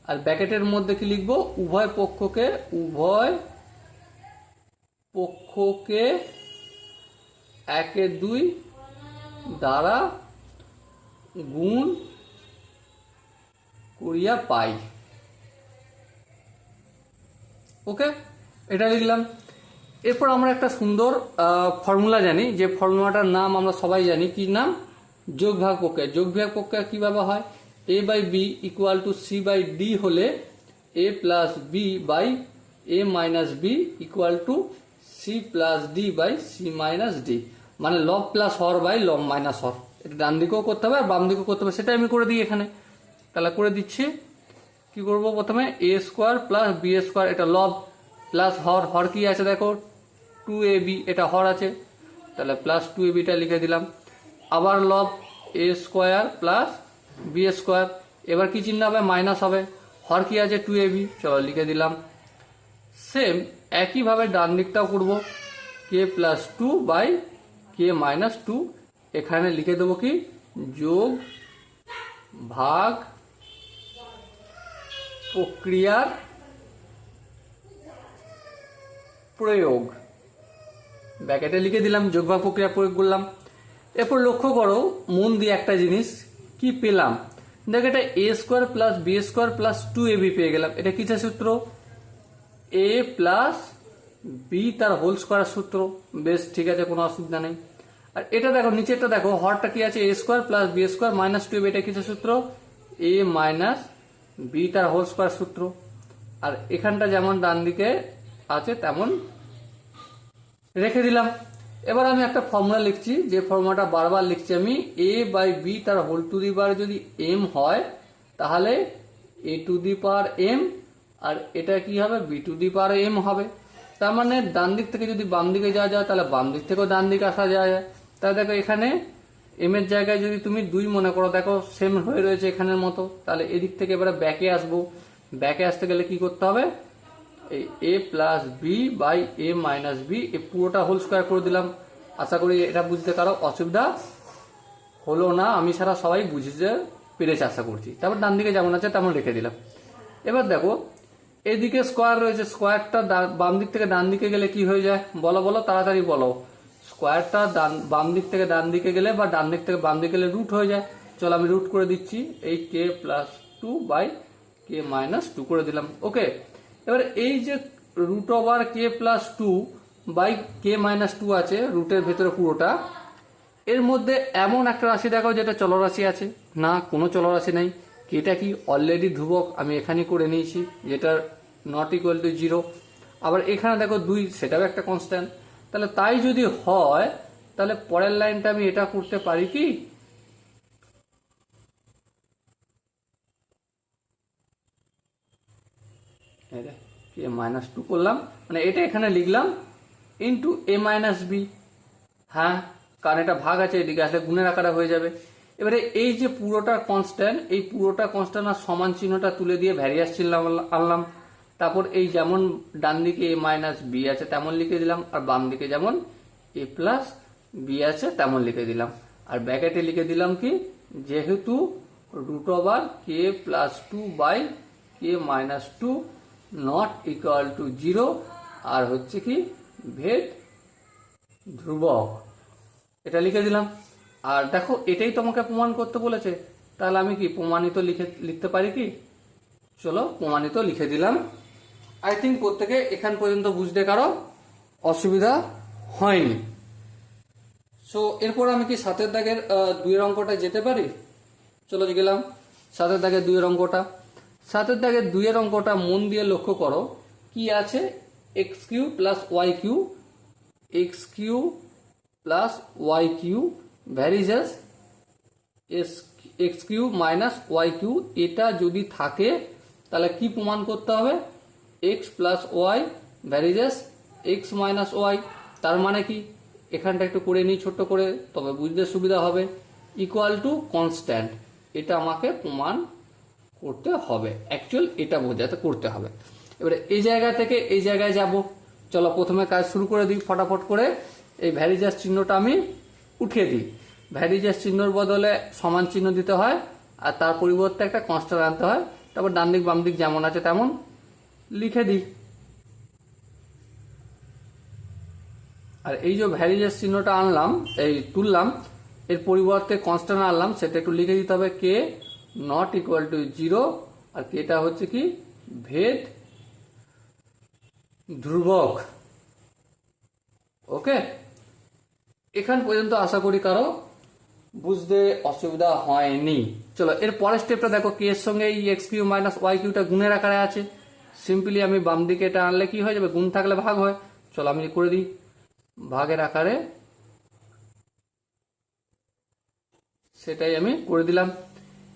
আর ব্র্যাকেটের মধ্যে কি লিখবো? উভয় পক্ষকে 1/2 দ্বারা গুণ করিয়া পাই। ওকে, এটা লিখলাম। এরপর আমরা একটা সুন্দর ফর্মুলা জানি, যে ফর্মুলাটার নাম আমরা সবাই জানি। কি নাম? যোগ ভাগ প্রক্রিয়া। যোগ ভাগ প্রক্রিয়া কিভাবে হয়? A by B equal to C by D হলে A plus B by A minus B equal to C plus D by C minus D, মানে লব প্লাস হর বাই লব মাইনাস হর। এটা ডান দিকেও করতে হবে আর বাম দিকেও করতে হবে, সেটা আমি করে দিই এখানে। তাহলে করে দিচ্ছি। কি করব? প্রথমে এ স্কোয়ার প্লাস বি স্কোয়ার, এটা লব, প্লাস হর, হর কি আছে দেখো 2ab, এটা হর আছে, তাহলে প্লাস 2abটা লিখে দিলাম। আবার লব এ স্কোয়ার প্লাস বি স্কোয়ার, এবার কি চিহ্ন হবে? মাইনাস হবে। হর কি আছে 2ab, চলো লিখে দিলাম। সেম একইভাবে ডান দিকটাও করবো, কে প্লাস 2 বাই কে মাইনাস 2, এখানে লিখে দেবো কি? যোগ ভাগ প্রক্রিয়ার প্রয়োগ, ব্র্যাকেটে লিখে দিলাম, যোগভাগ প্রক্রিয়া প্রয়োগ করলাম। এরপর লক্ষ্য করো মন দিয়ে একটা জিনিস, কি পেলাম? দেখো, এটা A square plus B square plus 2ab পেয়ে গেলাম। এটা কিসের সূত্র? এ প্লাস বি তার হোল স্কোয়ার সূত্র। বেশ, ঠিক আছে, কোনো অসুবিধা নেই। আর এটা দেখো, নিচেরটা দেখো, হরটা কি আছে? A square plus B square minus 2ab, এটা কিসের সূত্র? এ মাইনাস বি তার হোল স্কোয়ার সূত্র। আর এখানটা যেমন ডান দিকে আছে তেমন রেখে দিলাম। এবার আমি একটা ফর্মুলা লিখছি, যে ফর্মুলাটা বারবার লিখছি আমি, এ বাই বি তার হোল টু দি পাওয়ার যদি এম হয়, তাহলে এ টু দি পাওয়ার এম, আর এটা কি হবে? B to the power m হবে। তার মানে ডান দিক থেকে যদি বাম দিকে যাওয়া যায়, তাহলে বাম দিক থেকেও ডান দিকে আসা যায়। তাহলে দেখো, এখানে এম এর জায়গায় যদি তুমি 2 মনে করো, দেখো সেম হয়ে রয়েছে এখানের মতো। তাহলে এদিক থেকে এবারে ব্যাকে আসবো। ব্যাকে আসতে গেলে কি করতে হবে? এই A plus B by A minus B, এই পুরোটা হোল স্কোয়ার করে দিলাম। আশা করি এটা বুঝতে কারো অসুবিধা হলো না, আমি সারা সবাই বুঝতে পেরেছে আশা করছি। তারপর ডান দিকে যেমন আছে তেমন রেখে দিলাম। এবার দেখো, এদিকে স্কোয়ার রয়েছে, স্কোয়ারটা বাম দিক থেকে ডান দিকে গেলে কি হয়ে যায়? বলো বলো, তাড়াতাড়ি বলো। স্কোয়ারটা বাম দিক থেকে ডান দিকে গেলে বা ডান দিক থেকে বাম দিকে গেলে রুট হয়ে যায়। চলো আমি রুট করে দিচ্ছি, এই k plus 2 by K minus 2 করে দিলাম। ওকে, এবার এই যে root over K plus two by K minus two আছে রুটের ভেতরে পুরোটা, এর মধ্যে এমন একটা রাশি দেখাও যেটা চলরাশি আছে, না কোনো চলরাশি নেই। কেটা কি অলরেডি ধ্রুবক, আমি এখানে করে নিয়েছি, যেটা নট ইকুয়াল টু জিরো। আবার এখানে দেখো 2, সেটাও একটা কনস্ট্যান্ট। তাহলে তাই যদি হয় তাহলে পরের লাইনটা আমি এটা করতে পারি কি, কে মাইনাস টু করলাম, মানে এটা এখানে লিখলাম ইন্টু এ মাইনাস বি। হ্যাঁ, কারণ এটা ভাগ আছে, এদিকে আসলে গুণের আকারে হয়ে যাবে। এবারে এই যে পুরোটা কনস্ট্যান্ট, এই পুরোটা কনস্ট্যান্ট আর সমান চিহ্নটা তুলে দিয়ে ভ্যারিয়াস চিহ্ন আনলাম। তারপর এই যেমন ডান দিকে এ মাইনাস বি আছে তেমন লিখে দিলাম, আর বাম দিকে যেমন এ প্লাস বি আছে তেমন লিখে দিলাম। আর ব্র্যাকেটে লিখে দিলাম কি, যেহেতু root over K plus two by K minus two not equal to zero, আর হচ্ছে কি ভেদ ধ্রুবক, এটা লিখে দিলাম। আর দেখো এটাই তোমাকে প্রমাণ করতে বলেছে, তাহলে আমি কি প্রমাণিত লিখতে পারি কি, চলো প্রমাণিত লিখে দিলাম। আই থিঙ্ক প্রত্যেকে এখান পর্যন্ত বুঝতে কারো অসুবিধা হয়নি। সো এরপর আমি কি 7 দাগের 2 অঙ্কটা যেতে পারি? চলো গেলাম 7 দাগের 2 অঙ্কটা। 7 দাগের 2 অঙ্কটা মন দিয়ে লক্ষ্য করো কি আছে, x Q plus Y q, x Q plus Y q varies as x Q minus Y Q. এটা যদি থাকে তাহলে কি প্রমাণ করতে হবে, x plus y varies as x minus Y. তার মানে কি, এখানটা একটু করে নিই ছোট্ট করে, তবে বুঝতে সুবিধা হবে, ইকুয়াল টু কনস্ট্যান্ট। এটা আমাকে প্রমাণ করতে হবে, অ্যাকচুয়াল এটা বোঝাতে করতে হবে। এবারে এই জায়গা থেকে এই জায়গায় যাব, চলো প্রথমে কাজ শুরু করে দিই ফটাফট করে। এই ভ্যারিজাস চিহ্নটা আমি উঠিয়ে দিই, ভ্যারিজাস চিহ্নর বদলে সমান চিহ্ন দিতে হয়, আর তার পরিবর্তে একটা কনস্ট্যান্ট আনতে হয়। তারপর ডান দিক বাম দিক যেমন আছে তেমন লিখে দিই। আর এই যে ভ্যারিজাস চিহ্নটা আনলাম, এই তুললাম, এর পরিবর্তে কনস্ট্যান্ট আনলাম, সেটা একটু লিখে দিতে হবে, কে নট ইকুয়াল টু জিরো, আর কেটা হচ্ছে কি ভেদ ধ্রুবক। ওকে, এখান পর্যন্ত আশা করি কারো বুঝতে অসুবিধা হয়নি। চলো এর পরের স্টেপটা দেখো, কে এর সঙ্গে এই এক্স কিউ মাইনাস ওয়াই কিউটা গুণের আকারে আছে, সিম্পলি আমি বাম দিকে এটা আনলে কি হয়ে যাবে, গুণ থাকলে ভাগ হয়। চলো আমি করে দিই ভাগের আকারে, সেটাই আমি করে দিলাম।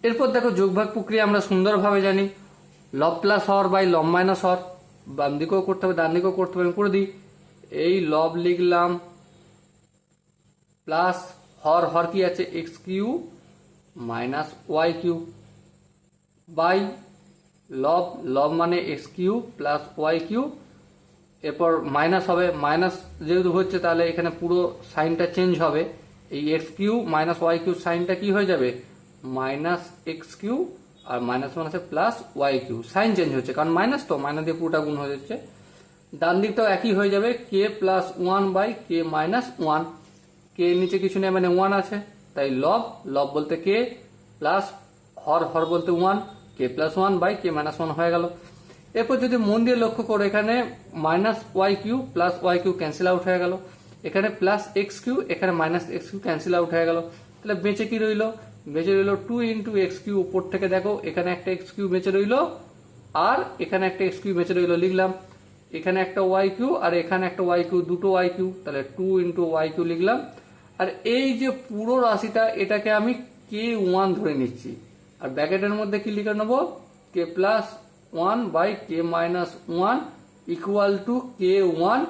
এরপর দেখো যোগভাগ প্রক্রিয়া আমরা সুন্দরভাবে জানি, লব প্লাস হর বাই লব মাইনাস হর, বাম দিকেও করতে হবে ডান দিকেও করতে হবে, আমি করে দিই। এই লব লিখলাম প্লাস হর, হর কি আছে x Q minus Y Q by লব, লব মানে X Q plus Y Q, এরপর মাইনাস হবে, মাইনাস যেহেতু হচ্ছে তাহলে এখানে পুরো সাইনটা চেঞ্জ হবে, এই X Q minus Y Q সাইনটা কি হয়ে যাবে মাইনাস এক্স কিউ, আর মাইনাস মাইনাসে plus Y Q, sign change হচ্ছে কারণ মাইনাস, তো মাইনাস দিয়ে পুরোটা গুণ হয়ে যাচ্ছে। ডান দিকটাও একই হয়ে যাবে, K plus one by K minus one, K নিচে কিছু নেই মানে ওয়ান আছে, তাই লব, লব বলতে কে প্লাস হর, হর বলতে one, k plus one by K minus one হয়ে গেল। এরপর যদি মন দিয়ে লক্ষ্য করো, এখানে minus Y q plus Y q cancel out হয়ে গেল, এখানে প্লাস এক্স কিউ, এখানে minus x q cancel out হয়ে গেল, তাহলে বেঁচে কি রইল, বেঁচে রইল টু ইন্টু এক্স কিউ, উপর থেকে দেখো এখানে একটা এক্স কিউ বেঁচে রইল, আর এখানে একটা এক্স কিউ বেঁচে রইল, লিখলাম এখানে একটা ওয়াই কিউ আর এখানে একটা ওয়াই কিউ, দুটো ওয়াই কিউ, তাহলে টু ইন্টু ওয়াই কিউ লিখলাম। আর এই যে পুরো রাশিটা এটাকে আমি কে ওয়ান ধরে নিচ্ছি, আর ব্র্যাকেটের মধ্যে কি লিখে নেবো, K plus one by K minus one equal to K one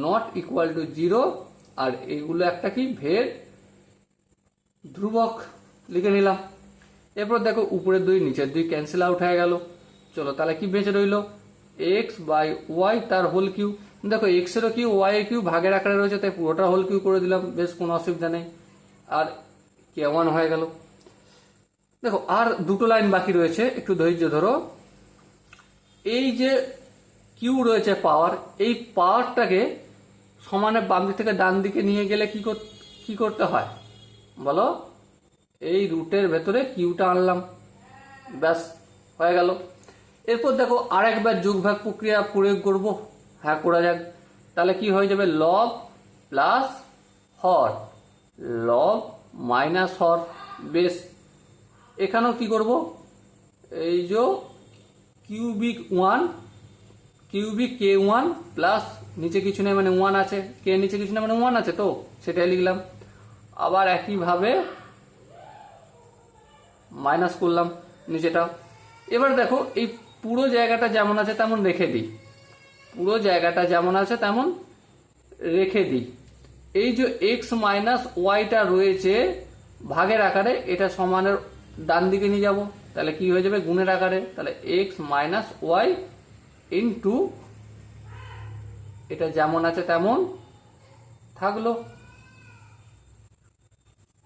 not equal to zero, আর এইগুলো একটা কি ভেদ ধ্রুবক লিখে নিলাম। এরপর দেখো উপরের দুই নিচের দুই ক্যান্সেল আউট হয়ে গেল। চলো তাহলে কি বেঁচে রইল, এক্স বাই ওয়াই তার হোল কিউ, দেখো এক্স এরও কিউ ওয়াই এর কিউ ভাগের আকারে রয়েছে, তাই পুরোটা হোল কিউ করে দিলাম, বেশ কোনো অসুবিধা নেই, আর কে ওয়ান হয়ে গেল। দেখো আর দুটো লাইন বাকি রয়েছে, একটু ধৈর্য ধরো। এই যে কিউ রয়েছে পাওয়ার, এই পাওয়ারটাকে সমানে বাম দিক থেকে ডান দিকে নিয়ে গেলে কি করতে হয় বলো, এই রুটের ভেতরে কিউটা আনলাম, ব্যাস হয়ে গেল। এরপর দেখো আর একবার যোগভাগ প্রক্রিয়া প্রয়োগ করব। হ্যাঁ, করা যাক। তাহলে কি হয়ে যাবে, লব প্লাস হর, লব মাইনাস হর। বেশ, এখানেও কি করব, এই যে কিউবিক ওয়ান, কিউবিক কে ওয়ান প্লাস নিচে কিছু নেই মানে ওয়ান আছে, কে নিচে কিছু নেই মানে ওয়ান আছে, তো সেটাই লিখলাম। আবার একইভাবে মাইনাস করলাম নিচেটা। এবার দেখো এই পুরো জায়গাটা যেমন আছে তেমন রেখে দিই, পুরো জায়গাটা যেমন আছে তেমন রেখে দিই। এই যে এক্স মাইনাস ওয়াইটা রয়েছে ভাগের আকারে, এটা সমানের ডান দিকে নিয়ে যাব, তাহলে কি হয়ে যাবে, গুণের আকারে। তাহলে এক্স মাইনাস ওয়াই ইন্টু, এটা যেমন আছে তেমন থাকলো।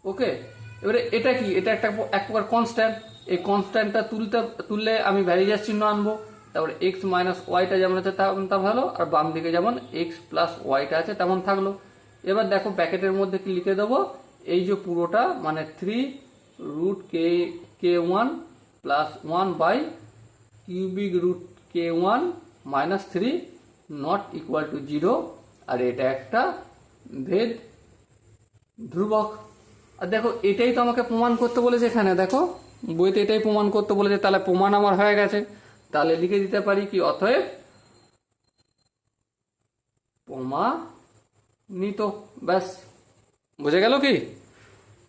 ওকে, এবারে এটা কি, এটা একটা এক প্রকার কনস্ট্যান্ট। এই কনস্ট্যান্টটা তুললে আমি ভ্যারিয়েবল চিহ্ন আনবো। তারপরে এক্স মাইনাস ওয়াইটা যেমন আছে তেমন তা ভালো, আর বাম দিকে যেমন এক্স প্লাস ওয়াইটা আছে তেমন থাকলো। এবার দেখো ব্র্যাকেটের মধ্যে কি লিখে দেবো, এই যে পুরোটা মানে 3√k1 plus 1 by cubic root k1 minus 3 not equal to 0। আর এটা একটা ভেদ ধ্রুবক। আর দেখো এটাই তো আমাকে প্রমাণ করতে বলেছে, এখানে দেখো বইতে এটাই প্রমাণ করতে বলেছে, তাহলে প্রমাণ আমার হয়ে গেছে। তাহলে লিখে দিতে পারি কি, অতএব প্রমাণিত। ব্যাস, বুঝে গেল কি?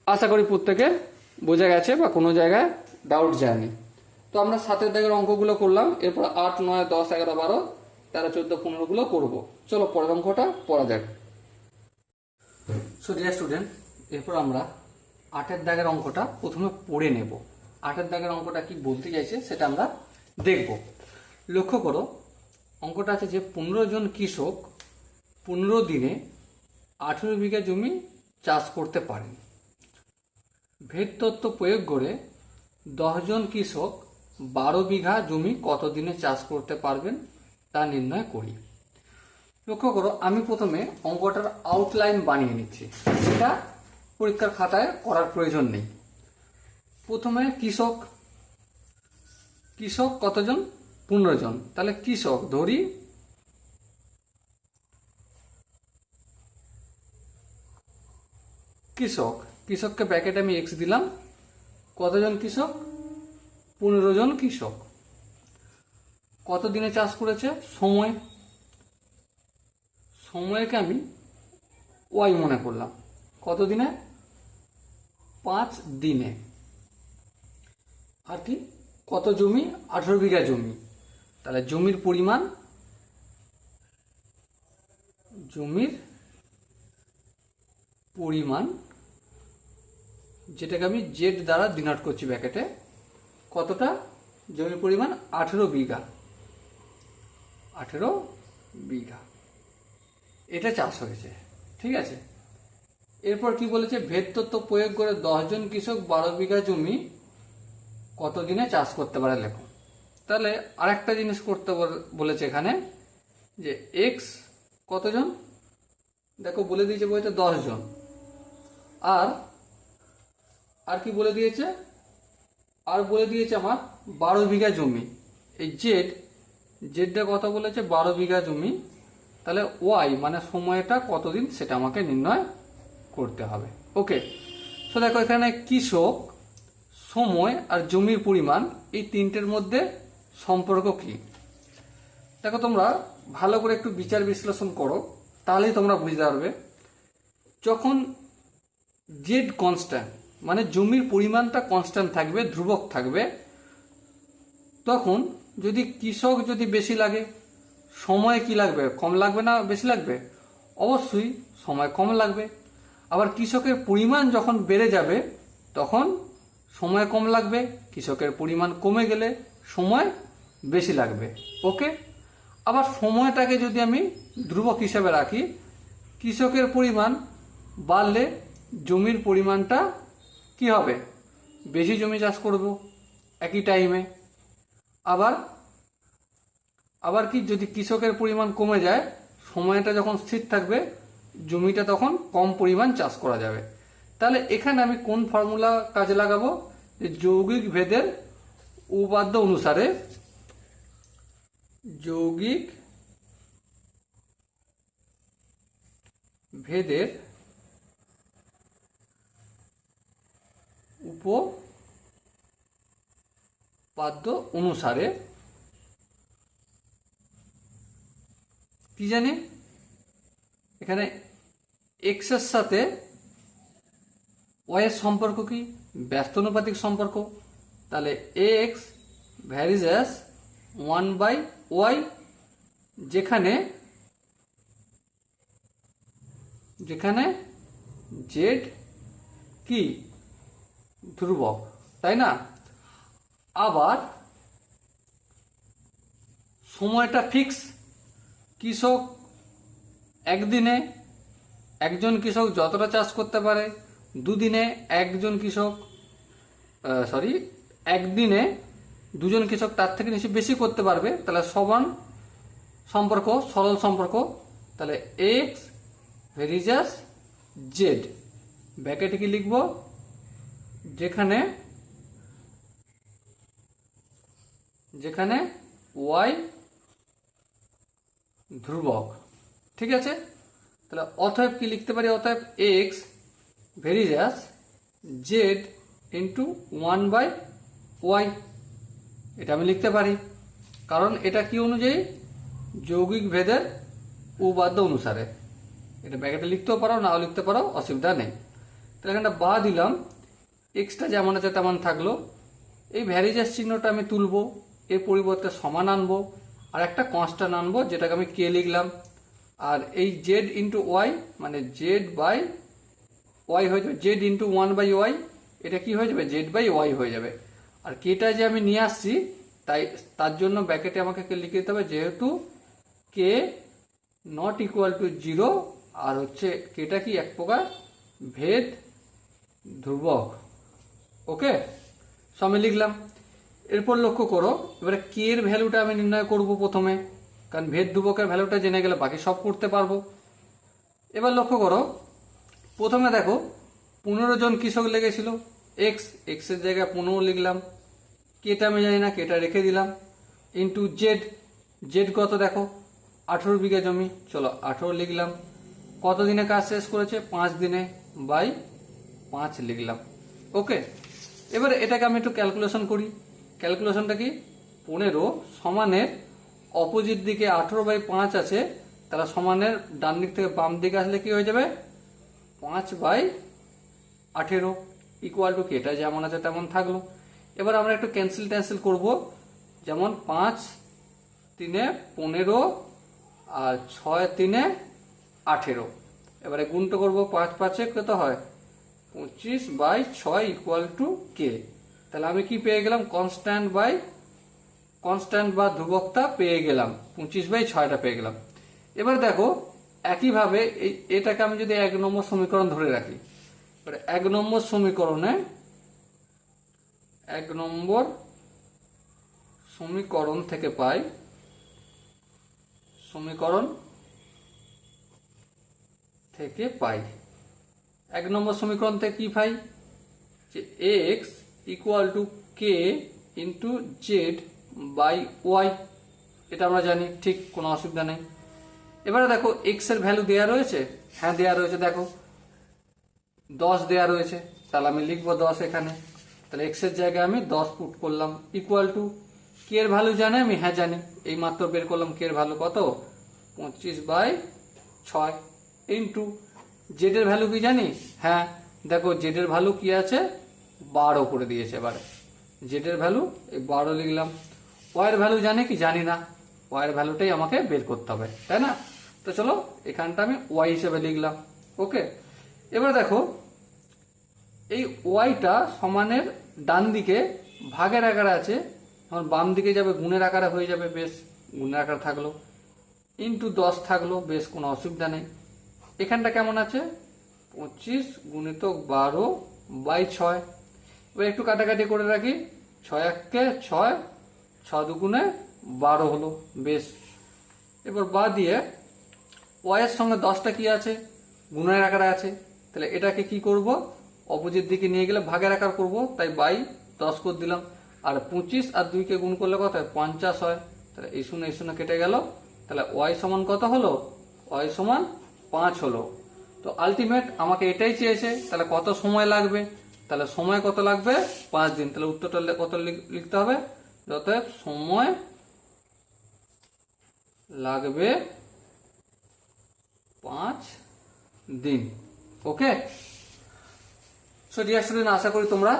আশা করি প্রত্যেকের বোঝা গেছে বা কোনো জায়গায় ডাউট যায়নি। তো আমরা 7 দাগের অঙ্কগুলো করলাম, এরপর 8, 9, 10, 11, 12, 13, 14, 15 গুলো করবো। চলো পরের অঙ্কটা পড়া যাক। সো ডিয়ার স্টুডেন্ট, এরপর আমরা 8 দাগের অঙ্কটা প্রথমে পড়ে নেব। 8 দাগের অঙ্কটা কি বলতে চাইছে সেটা আমরা দেখব। লক্ষ্য করো, অঙ্কটা আছে যে 15 জন কৃষক 15 দিনে 18 বিঘা জমি চাষ করতে পারেন। ভেদ তত্ত্ব প্রয়োগ করে 10 জন কৃষক 12 বিঘা জমি কত দিনে চাষ করতে পারবেন তা নির্ণয় করি। লক্ষ্য করো, আমি প্রথমে অঙ্কটার আউটলাইন বানিয়ে নিচ্ছি, এটা পরীক্ষার খাতায় করার প্রয়োজন নেই। প্রথমে কৃষক, কৃষক কতজন, 15 জন। তাহলে কৃষক ধরি, কৃষক, কৃষককে ব্র্যাকেটে আমি এক্স দিলাম। কতজন কৃষক, 15 জন কৃষক। কত দিনে চাষ করেছে, সময়, সময়কে আমি ওয়াই মনে করলাম। কত দিনে, 5 দিনে। আর কি, কত জমি, 18 বিঘা জমি। তাহলে জমির পরিমাণ, জমির পরিমাণ যেটাকে আমি জেড দ্বারা ডিনোট করছি ব্র্যাকেটে, কতটা, জমির পরিমাণ 18 বিঘা, 18 বিঘা এটা চাষ হয়েছে। ঠিক আছে, এরপর কি বলেছে, ভেদ তত্ত্ব প্রয়োগ করে 10 জন কৃষক 12 বিঘা জমি কত দিনে চাষ করতে পারে লেখো। তাহলে আরেকটা জিনিস করতে বলেছে এখানে, যে এক্স কতজন, দেখো বলে দিয়েছে বইতে 10 জন, আর কি বলে দিয়েছে, আর বলে দিয়েছে আমার 12 বিঘা জমি। এই জেডটা কত বলেছে, 12 বিঘা জমি। তাহলে ওয়াই মানে সময়টা কতদিন সেটা আমাকে নির্ণয় করতে হবে। ওকে, তো দেখো এখানে কৃষক, সময় আর জমির পরিমাণ, এই তিনটের মধ্যে সম্পর্ক কি। দেখো তোমরা ভালো করে একটু বিচার বিশ্লেষণ করো, তাহলেই তোমরা বুঝতে পারবে। যখন জেড কনস্ট্যান্ট মানে জমির পরিমাণটা কনস্ট্যান্ট থাকবে, ধ্রুবক থাকবে, তখন যদি কৃষক যদি বেশি লাগে, সময় কি লাগবে, কম লাগবে না বেশি লাগবে, অবশ্যই সময় কম লাগবে। আবার কৃষকের পরিমাণ যখন বেড়ে যাবে তখন সময় কম লাগবে, কৃষকের পরিমাণ কমে গেলে সময় বেশি লাগবে। ওকে, আবার সময়টাকে যদি আমি ধ্রুবক হিসেবে রাখি, কৃষকের পরিমাণ বাড়লে জমির পরিমাণটা কি হবে, বেশি জমি চাষ করব একই টাইমে। আবার কি, যদি কৃষকের পরিমাণ কমে যায়, সময়টা যখন স্থির থাকবে, জমিটা তখন কম পরিমাণ চাষ করা যাবে। তাহলে এখানে আমি কোন ফর্মুলা কাজে লাগাবো, যে যৌগিক ভেদের উপপাদ্য অনুসারে যৌগিক ভেদের উপপাদ্য অনুসারে কি জানি এখানে এক্স এর সাথে ওয়াই এর সম্পর্ক কি? ব্যস্তানুপাতিক সম্পর্ক। তাহলে এক্স ভ্যারিজ অ্যাজ 1/y, যেখানে জেড কি ধ্রুবক, তাই না? আবার সময়টা ফিক্স। কৃষক একদিনে একজন কৃষক যতটা চাষ করতে পারে, দুদিনে একদিনে দুজন কৃষক তার থেকে বেশি করতে পারবে। তাহলে সমান সম্পর্ক, সরল সম্পর্ক। তাহলে এক্স ভেরিজাস জেড, ব্র্যাকেটে কি লিখব? যেখানে ওয়াই ধ্রুবক। ঠিক আছে, তাহলে অতএব কি লিখতে পারি? অতএব এক্স ভেরিজাস জেড ইন্টু 1/y, এটা আমি লিখতে পারি। কারণ এটা কি অনুযায়ী? যৌগিক ভেদের উপপাদ্য অনুসারে। এটা ব্র্যাকেটে লিখতেও পারো, নাও লিখতে পারো, অসুবিধা নেই। তাহলে এখানটা বা দিলাম, এক্সটা যেমন আছে তেমন থাকলো। এই ভ্যারিজাস চিহ্নটা আমি তুলবো, এর পরিবর্তে সমান আনবো, আর একটা কনস্ট্যান্ট আনবো যেটাকে আমি কে লিখলাম। আর এই জেড ইন্টু ওয়াই মানে জেড বাই ওয়াই হয়ে যাবে, জেড ইন্টু 1/y, এটা কি হয়ে যাবে? জেড বাই ওয়াই হয়ে যাবে। আর কেটা যে আমি নিয়ে আসছি, তাই তার জন্য ব্র্যাকেটে আমাকে লিখে দিতে হবে, যেহেতু কে নট ইকুয়াল টু 0, আর হচ্ছে কেটা কি এক প্রকার ভেদ ধ্রুবক। ওকে, সো আমি লিখলাম। এরপর লক্ষ্য করো, এবারে কে এর ভ্যালুটা আমি নির্ণয় করব প্রথমে, কারণ ভেদ ধ্রুবকের ভ্যালুটা জেনে গেলে বাকি সব করতে পারবো। এবার লক্ষ্য করো, প্রথমে দেখো 15 জন কৃষক লেগেছিল। এক্স এর জায়গায় 15 লিখলাম, কেটা আমি জানি না, কেটা রেখে দিলাম, ইন্টু জেড কত দেখো 18 বিঘা জমি, চলো 18 লিখলাম। কত দিনে কাজ শেষ করেছে? 5 দিনে, বাই 5 লিখলাম। ওকে, এবারে এটাকে আমি একটু ক্যালকুলেশন করি। ক্যালকুলেশনটা কি? 15 সমানের অপোজিট দিকে 18/5 আছে, তাহলে সমানের ডান দিক থেকে বাম দিকে আসলে কি হয়ে যাবে? 5/18 ইকুয়াল টু কেটা যেমন আছে তেমন থাকলো। এবার আমরা একটু ক্যান্সেল করব, যেমন 5 3 15 আর 6 3 18। এবারে গুণটা করবো, 5 5 কত হয়? 25/6 ইকুয়াল টু কে। তাহলে আমি কি পেয়ে গেলাম? কনস্ট্যান্ট বা ধ্রুবকটা পেয়ে গেলাম, 25/6টা পেয়ে গেলাম। এবার দেখো একইভাবে এটাকে আমি যদি 1 নম্বর সমীকরণ ধরে রাখি, 1 নম্বর সমীকরণে 1 নম্বর সমীকরণ থেকে পাই, এক নম্বর সমীকরণ থেকে কি পাই? যে x equal to k into z by y, এটা আমরা জানি, ঠিক কোনো অসুবিধা নেই। এবারে দেখো এক্স এর ভ্যালু দেওয়া রয়েছে, হ্যাঁ দেওয়া রয়েছে, দেখো 10 দেওয়া রয়েছে, তাহলে আমি লিখবো 10 এখানে। তাহলে এক্স এর জায়গায় আমি 10 পুট করলাম, ইকুয়াল টু কে এর ভ্যালু জানি আমি, হ্যাঁ জানি, এই মাত্র বের করলাম কে এর ভ্যালু কত? 25/6 ইন্টু জেড এর ভ্যালু কি জানি? হ্যাঁ দেখো জেড এর ভ্যালু কি আছে? 12 করে দিয়েছে। এবারে জেড এর ভ্যালু এই 12 লিখলাম। ওয়াই এর ভ্যালু জানি কি? জানি না, ওয়াই এর ভ্যালুটাই আমাকে বের করতে হবে, তাই না? তো চলো এখানটা আমি ওয়াই হিসেবে লিখলাম। ওকে, এবার দেখো এই ওয়াইটা সমানের ডান দিকে ভাগের আকারে আছে, এখন বাম দিকে যাবে গুণের আকারে হয়ে যাবে, বেশ গুণের আকারে থাকলো, ইন্টু 10 থাকলো, বেশ কোনো অসুবিধা নেই। এখানটা কেমন আছে? 25 গুণিতক 12/6। এবার একটু কাটাকাটি করে রাখি, 6 1 6, 6 2 12 হলো, বেশ। এবার বা দিয়ে ওয়াই এর সঙ্গে 10টা কি আছে? গুণের আকারে আছে, তাহলে এটাকে কি করব? অপোজিট দিকে নিয়ে গেলে ভাগের আকার করব, তাই বাই 10 করে দিলাম। আর 25 আর 2 কে গুণ করলে কত হয়? 50 হয়, তাহলে এই শূন্য কেটে গেল, তাহলে ওয়াই সমান কত হলো? ওয়াই সমান 5 হলো। তো আলটিমেট আমাকে এটাই চেয়েছে, তাহলে কত সময় লাগবে? তাহলে সময় কত লাগবে? 5 দিন। তাহলে উত্তরটা কত লিখতে হবে? অতএব সময় লাগবে 5 দিন। ওকে, সো ডিয়ার স্টুডেন্ট, আশা করি তোমরা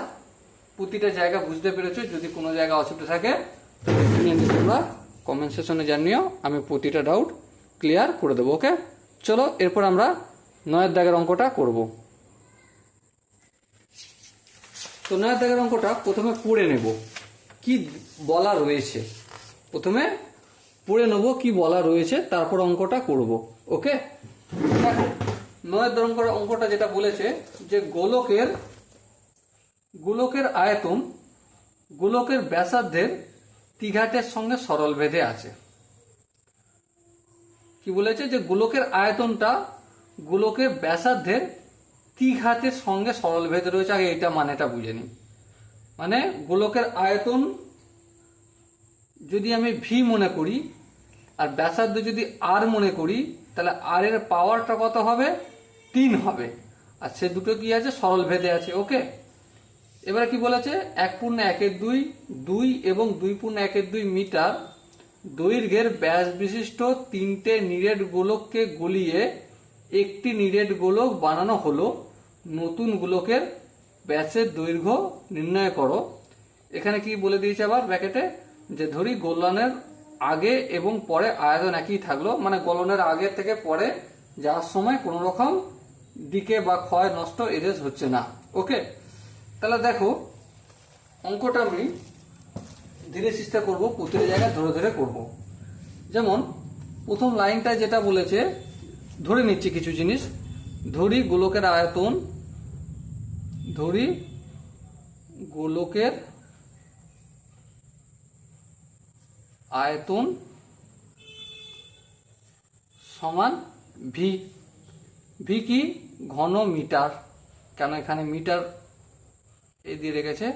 প্রতিটা জায়গা বুঝতে পেরেছো। যদি কোনো জায়গা অসুবিধা থাকে তোমরা কমেন্ট সেকশনে জানিও, আমি প্রতিটা ডাউট ক্লিয়ার করে দেবো। ওকে, চলো এরপর আমরা 9 দাগের অঙ্কটা করব। তো 9 দাগের অঙ্কটা প্রথমে পড়ে নেব কি বলা রয়েছে, প্রথমে পড়ে নেব কি বলা রয়েছে, তারপর অঙ্কটা করব। ওকে, দেখো 9 দাগের অঙ্কটা যেটা বলেছে যে গোলকের আয়তন গোলকের ব্যাসার্ধের ত্রিঘাতের সঙ্গে সরল ভেদে আছে। কি বলেছে? যে গোলকের আয়তনটা গোলকের ব্যাসার্ধের ত্রিঘাতের সঙ্গে সরল ভেদে রয়েছে। আগে এটা মানেটা বুঝে নিই। মানে গোলকের আয়তন যদি আমি ভি মনে করি আর ব্যাসার্ধ যদি আর মনে করি, তাহলে আর এর পাওয়ারটা কত হবে? 3 হবে। আর সে দুটো কি আছে? সরল ভেদে আছে। ওকে, এবারে কি বলেছে? 1.1 2 এবং 2.1 মিটার দৈর্ঘ্যের ব্যাস বিশিষ্ট 3টে নিরেট গোলককে গলিয়ে একটি নিরেট গোলক বানানো হলো। নতুন গোলকের ব্যাসের দৈর্ঘ্য নির্ণয় করো। এখানে কি বলে দিয়েছে আবার ব্র্যাকেটে, যে ধরি গলনের আগে এবং পরে আয়তন একই থাকলো, মানে গলনের আগে থেকে পরে যাওয়ার সময় কোনো রকম দিকে বা ক্ষয় নষ্ট এরেজ হচ্ছে না। ওকে, তাহলে দেখো অঙ্কটা আমি ধীরে চেষ্টা করবো, প্রতিটা জায়গায় ধরে ধরে করব। যেমন প্রথম লাইনটা যেটা বলেছে, ধরে নিচ্ছি কিছু জিনিস। ধরি গোলকের আয়তন সমান ভি। ভি কি? ঘন মিটার। কেন এখানে মিটার এই দিয়ে রেখেছে?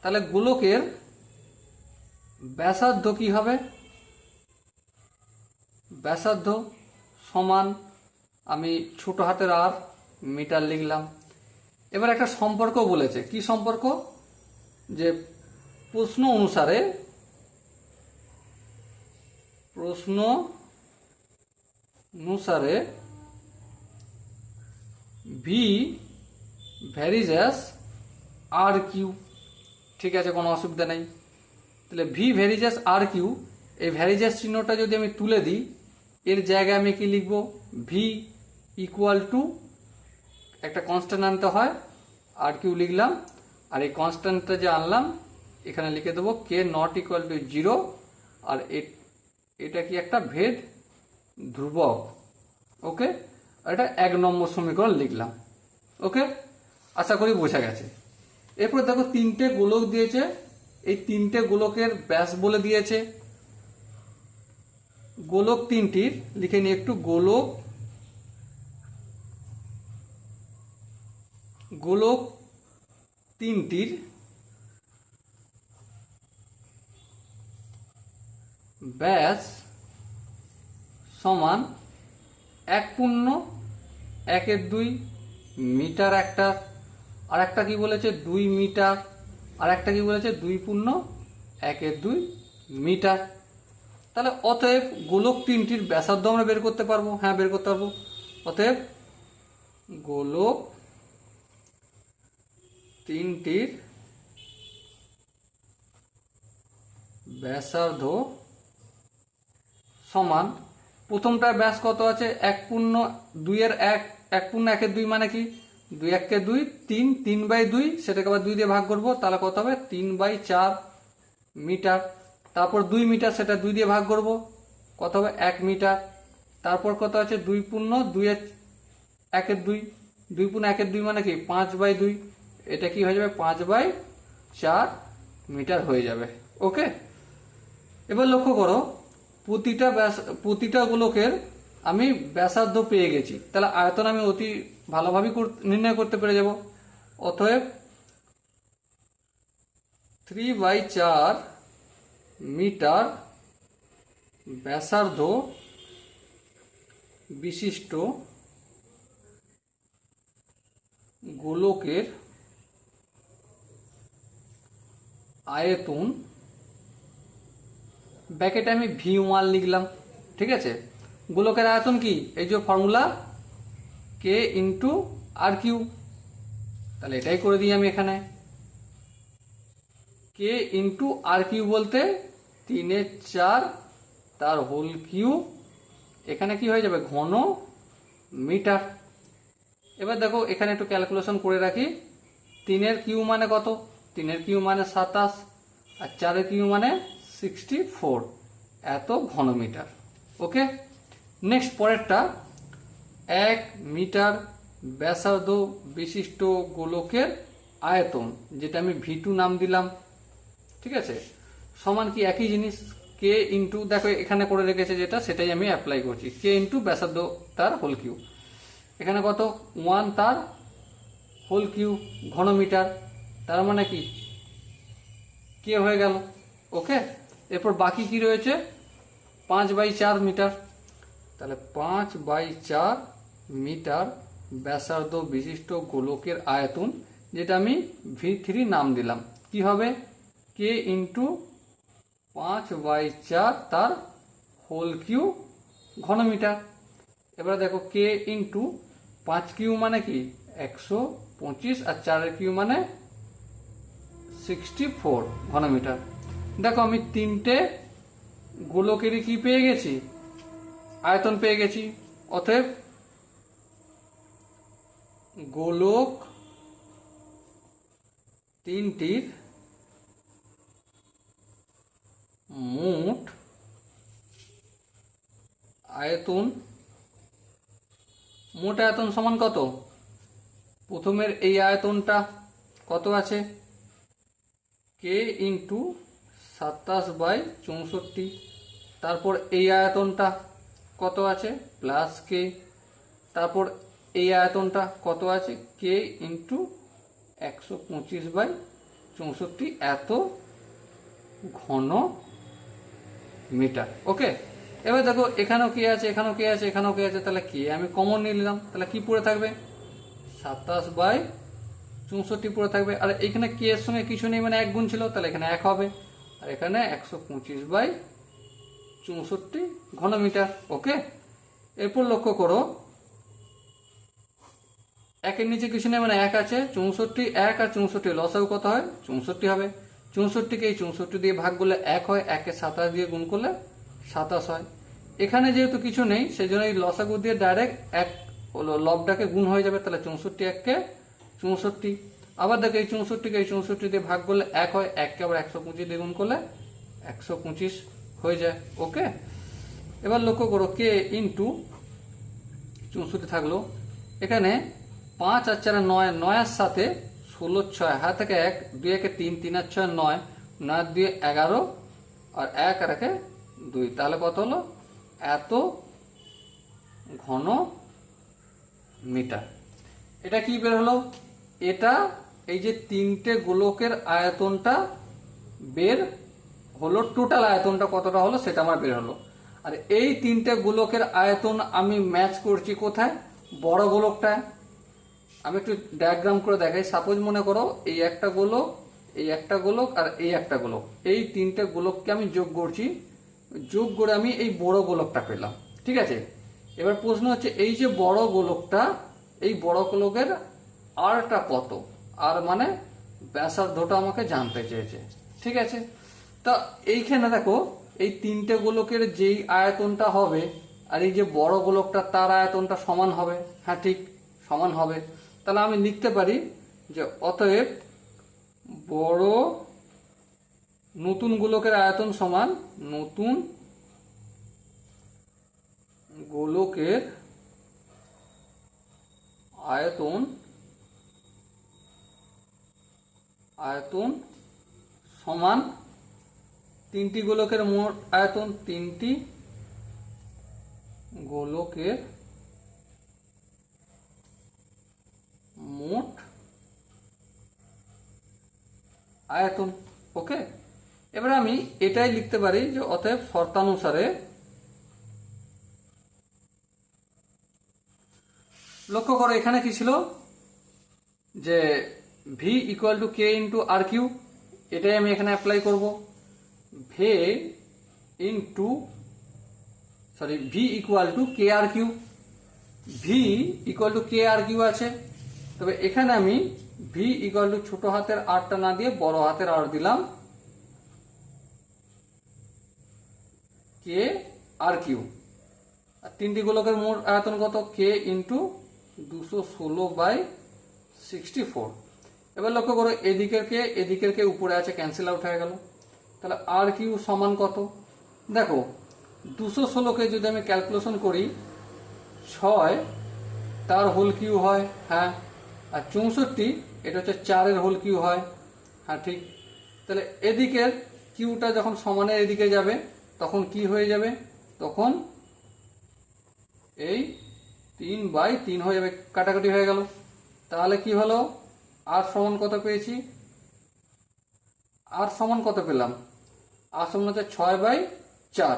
তাহলে গোলকের ব্যাসার্ধ কি হবে? ব্যাসার্ধ সমান, আমি ছোট হাতের আর মিটার লিখলাম। এবার একটা সম্পর্ক বলেছে। কি সম্পর্ক? যে প্রশ্ন অনুসারে ভি ভ্যারিজ অ্যাজ আর কিউ। ঠিক আছে, কোনো অসুবিধা নেই। তাহলে ভি ভ্যারিজ অ্যাজ আর কিউ, এই ভ্যারিজ অ্যাজ চিহ্নটা যদি আমি তুলে দিই, এর জায়গায় আমি কি লিখব? ভি ইকুয়াল টু একটা কনস্ট্যান্ট আনতে হয়, আর কিউ লিখলাম। আর এই কনস্ট্যান্টটা যে আনলাম এখানে লিখে দেবো কে নট ইকুয়াল টু 0। আর এটা কি? একটা ভেদ ধ্রুবক। ওকে, এটা 1 নম্বর সমীকরণ লিখলাম। ওকে, আশা করি বোঝা গেছে। এরপর দেখো 3টে গোলক দিয়েছে, এই 3টে গোলকের ব্যাস বলে দিয়েছে। গোলক 3টির লিখে নিই একটু। গোলক 3টির ব্যাস সমান 1.1 মিটার একটা, আর একটা কি বলেছে? 2 মিটার, আর একটা কি বলেছে? 2.1 মিটার। তাহলে অতএব গোলক 3টির ব্যাসার্ধ আমরা বের করতে পারবো। হ্যাঁ, বের করতে পারবো। অতএব গোলক 3টির ব্যাসার্ধ সমান, প্রথমটার ব্যাস কত আছে? 1.2 মানে কি? 2 1 2 3, 3/2, সেটাকে আবার 2 দিয়ে ভাগ করবো, তাহলে কত হবে? 3/4 মিটার। তারপর 2 মিটার, সেটা 2 দিয়ে ভাগ করব, কত হবে? 1 মিটার। তারপর কত আছে? 2.2 2.1 মানে কি? 5/2, এটা কি হয়ে যাবে? 5/4 মিটার হয়ে যাবে। ওকে, এবার লক্ষ্য করো প্রতিটা গোলকের আমি ব্যাসার্ধ পেয়ে গেছি, তাহলে আয়তন আমি অতি ভালোভাবে নির্ণয় করতে পেরে যাব। অতএব 3/4 মিটার ব্যাসার্ধ বিশিষ্ট গোলকের আয়তন, ব্র্যাকেটে আমি V1 লিখলাম। ঠিক আছে, গোলকের আয়তন কি, এই যে ফর্মুলা কে ইন্টু আর কিউ, তাহলে এটাই করে দিই আমি এখানে। কে ইন্টু আর কিউ বলতে 3/4 তার হোল কিউ, এখানে কি হয়ে যাবে ঘন মিটার। এবার দেখো এখানে একটু ক্যালকুলেশন করে রাখি। 3 কিউ মানে কত, 3 কিউ মানে 27, আর 4 কিউ মানে 64, এত ঘন মিটার। ওকে, নেক্সট পরেরটা, 1 মিটার ব্যাসার্ধ বিশিষ্ট গোলকের আয়তন, যেটা আমি V2 নাম দিলাম। ঠিক আছে, সমান কি একই জিনিস, কে ইন্টু, দেখো এখানে করে রেখেছে যেটা সেটাই আমি অ্যাপ্লাই করছি, কে ইন্টু ব্যাসার্ধ তার হোল কিউ, এখানে কত 1 তার হোল কিউ ঘন মিটার, তার মানে কি কে হয়ে গেল। ওকে, এরপর বাকি কি রয়েছে 5/4 মিটার, তাহলে 5/4 মিটার ব্যাসার্ধ বিশিষ্ট গোলকের আয়তন, যেটা আমি V3 নাম দিলাম। কি হবে কে ইন্টু 5/4 তার হোল কিউ ঘন মিটার। এবার দেখো কে ইন্টু 5 কিউ মানে কি 125, আর 4 কিউ মানে 64 ঘন মিটার। দেখো আমি তিনটে গোলকেরই কি পেয়ে গেছি, আয়তন পেয়ে গেছি। অতএব গোলক তিনটির মোট আয়তন, মোট আয়তন সমান কত, প্রথমের এই আয়তনটা কত আছে কে ইন্টু 27/64, তারপর এই আয়তনটা কত আছে প্লাস কে, তারপর এই আয়তনটা কত আছে কে ইন্টু 125/64, এত ঘন মিটার। ওকে, এবার দেখো এখানেও কি আছে, এখানেও কি আছে, এখানেও কি আছে, তাহলে কে আমি কমন নিয়ে নিলাম, তাহলে কি পড়ে থাকবে 27/64 পড়ে থাকবে। আর এখানে কে এর সঙ্গে কিছু নেই মানে 1 গুণ ছিল, তাহলে এখানে 1 হবে, আর এখানে 125/64 ঘন মিটার। ওকে, এরপর লক্ষ্য করো 1 এর নিচে কিছু নেই মানে 1 আছে, 64, 1 আর 64 লসাগু কত হয় 64 হবে। 64কে এই 64 দিয়ে ভাগ করলে 1 হয়, 1কে 27 দিয়ে গুণ করলে 27 হয়। এখানে যেহেতু কিছু নেই সেই জন্য এই লসাগু দিয়ে ডাইরেক্ট এক লবটাকে গুণ হয়ে যাবে, তাহলে 64 1কে 64। আবার দেখো এই 64কে এই 64 দিয়ে ভাগ করলে 1 হয়, 1কে আবার 125 দিয়ে গুণ করলে 125 হয়ে যায়। ওকে, এবার লক্ষ্য করো কে ইন্টু 64 থাকলো, এখানে 5 আর 4 9, 9 সাথে 16 6, হাত থেকে 1, 2 1 3, 3 আর 6 9, 9 2 11, আর 1 আর 1 2, তাহলে কত হলো এত ঘন মিটার। এটা কি বের হলো, এটা এই যে তিনটে গোলকের আয়তনটা বের হলো, টোটাল আয়তনটা কতটা হলো সেটা আমার বের হলো। আর এই তিনটে গোলকের আয়তন আমি ম্যাচ করছি কোথায়, বড় গোলকটায়। আমি একটু ডায়াগ্রাম করে দেখাই। সাপোজ মনে করো এই একটা গোলক, এই একটা গোলক আর এই একটা গোলক, এই তিনটে গোলককে আমি যোগ করছি, যোগ করে আমি এই বড় গোলকটা পেলাম। ঠিক আছে, এবার প্রশ্ন হচ্ছে এই যে বড় গোলকটা, এই বড় গোলকের আরটা কত, আর মানে ব্যাসার্ধটা আমাকে জানতে চেয়েছে। ঠিক আছে, তা এইখানে দেখো এই তিনটে গোলকের যেই আয়তনটা হবে আর এই যে বড় গোলকটা তার আয়তনটা সমান হবে। হ্যাঁ ঠিক সমান হবে, তাহলে আমি লিখতে পারি যে অতএব বড় নতুন গোলকের আয়তন সমান নতুন গোলকের আয়তন সমান তিনটি গোলকের মোট আয়তন, তিনটি গোলকের মোট আয়তন। ওকে, এবার আমি এটাই লিখতে পারি যে অতএব শর্তানুসারে লক্ষ্য করো এখানে কি ছিল যে v equal to k into r q, এটাই আমি এখানে অ্যাপ্লাই করব। V equal to k r q, v equal to k r q আছে, তবে এখানে আমি ভি ইকুয়াল টু ছোট হাতের আরটা না দিয়ে বড় হাতের আর দিলাম, কে আর কিউ। আর তিনটি গোলকের মোট আয়তন কত? কে ইন্টু 216/64। এবার লক্ষ্য করো এদিকের কে উপরে আছে, ক্যান্সেল আউট হয়ে গেল। তাহলে আর কিউ সমান কত? দেখো 216কে যদি আমি ক্যালকুলেশন করি, 6 তার হোল কিউ হয়, হ্যাঁ, আর 64 এটা হচ্ছে 4-এর হোল কিউ হয়, হ্যাঁ ঠিক। তাহলে এদিকের কিউটা যখন সমানের এদিকে যাবে তখন কি হয়ে যাবে? তখন এই 3/3 হয়ে যাবে, কাটাকাটি হয়ে গেল। তাহলে কি হলো? আর সমান কত পেয়েছি? আর সমান কত পেলাম? আর সমান হচ্ছে 6/4,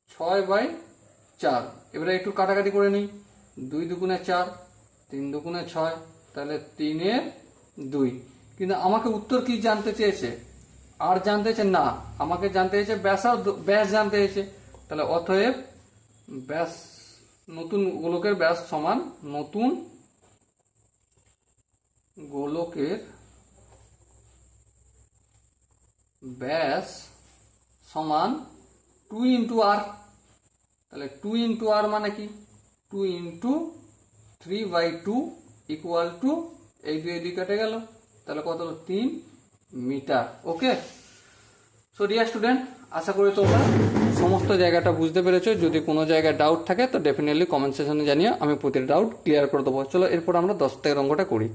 6/4। এবারে একটু কাটাকাটি করে নিই, 2 দুগুণে 4, 3 দুগুণে 6, তাহলে 3-এর 2। কিন্তু আমাকে উত্তর কি জানতে চেয়েছে? আর জানতে চেয়েছে না, আমাকে জানতে চেয়েছে ব্যাস জানতে চেয়েছে। তাহলে অতএব ব্যাস, নতুন গোলকের ব্যাস সমান নতুন গোলকের ব্যাস সমান 2 ইন্টু আর। তাহলে 2 ইন্টু আর মানে কি? 2 ইন্টু 3/2 ইকুয়াল টু, এই 2 এদিকে কেটে গেল, তাহলে কত হলো? 3 মিটার। ওকে, সো ডিয়ার স্টুডেন্ট, আশা করি তোমরা সমস্ত জায়গাটা বুঝতে পেরেছো। যদি কোনো জায়গায় ডাউট থাকে তো ডেফিনেটলি কমেন্ট সেকশনে জানিয়ে আমি প্রতিটা ডাউট ক্লিয়ার করে দেবো। চলো এরপর আমরা 10 থেকে অঙ্কটা করি।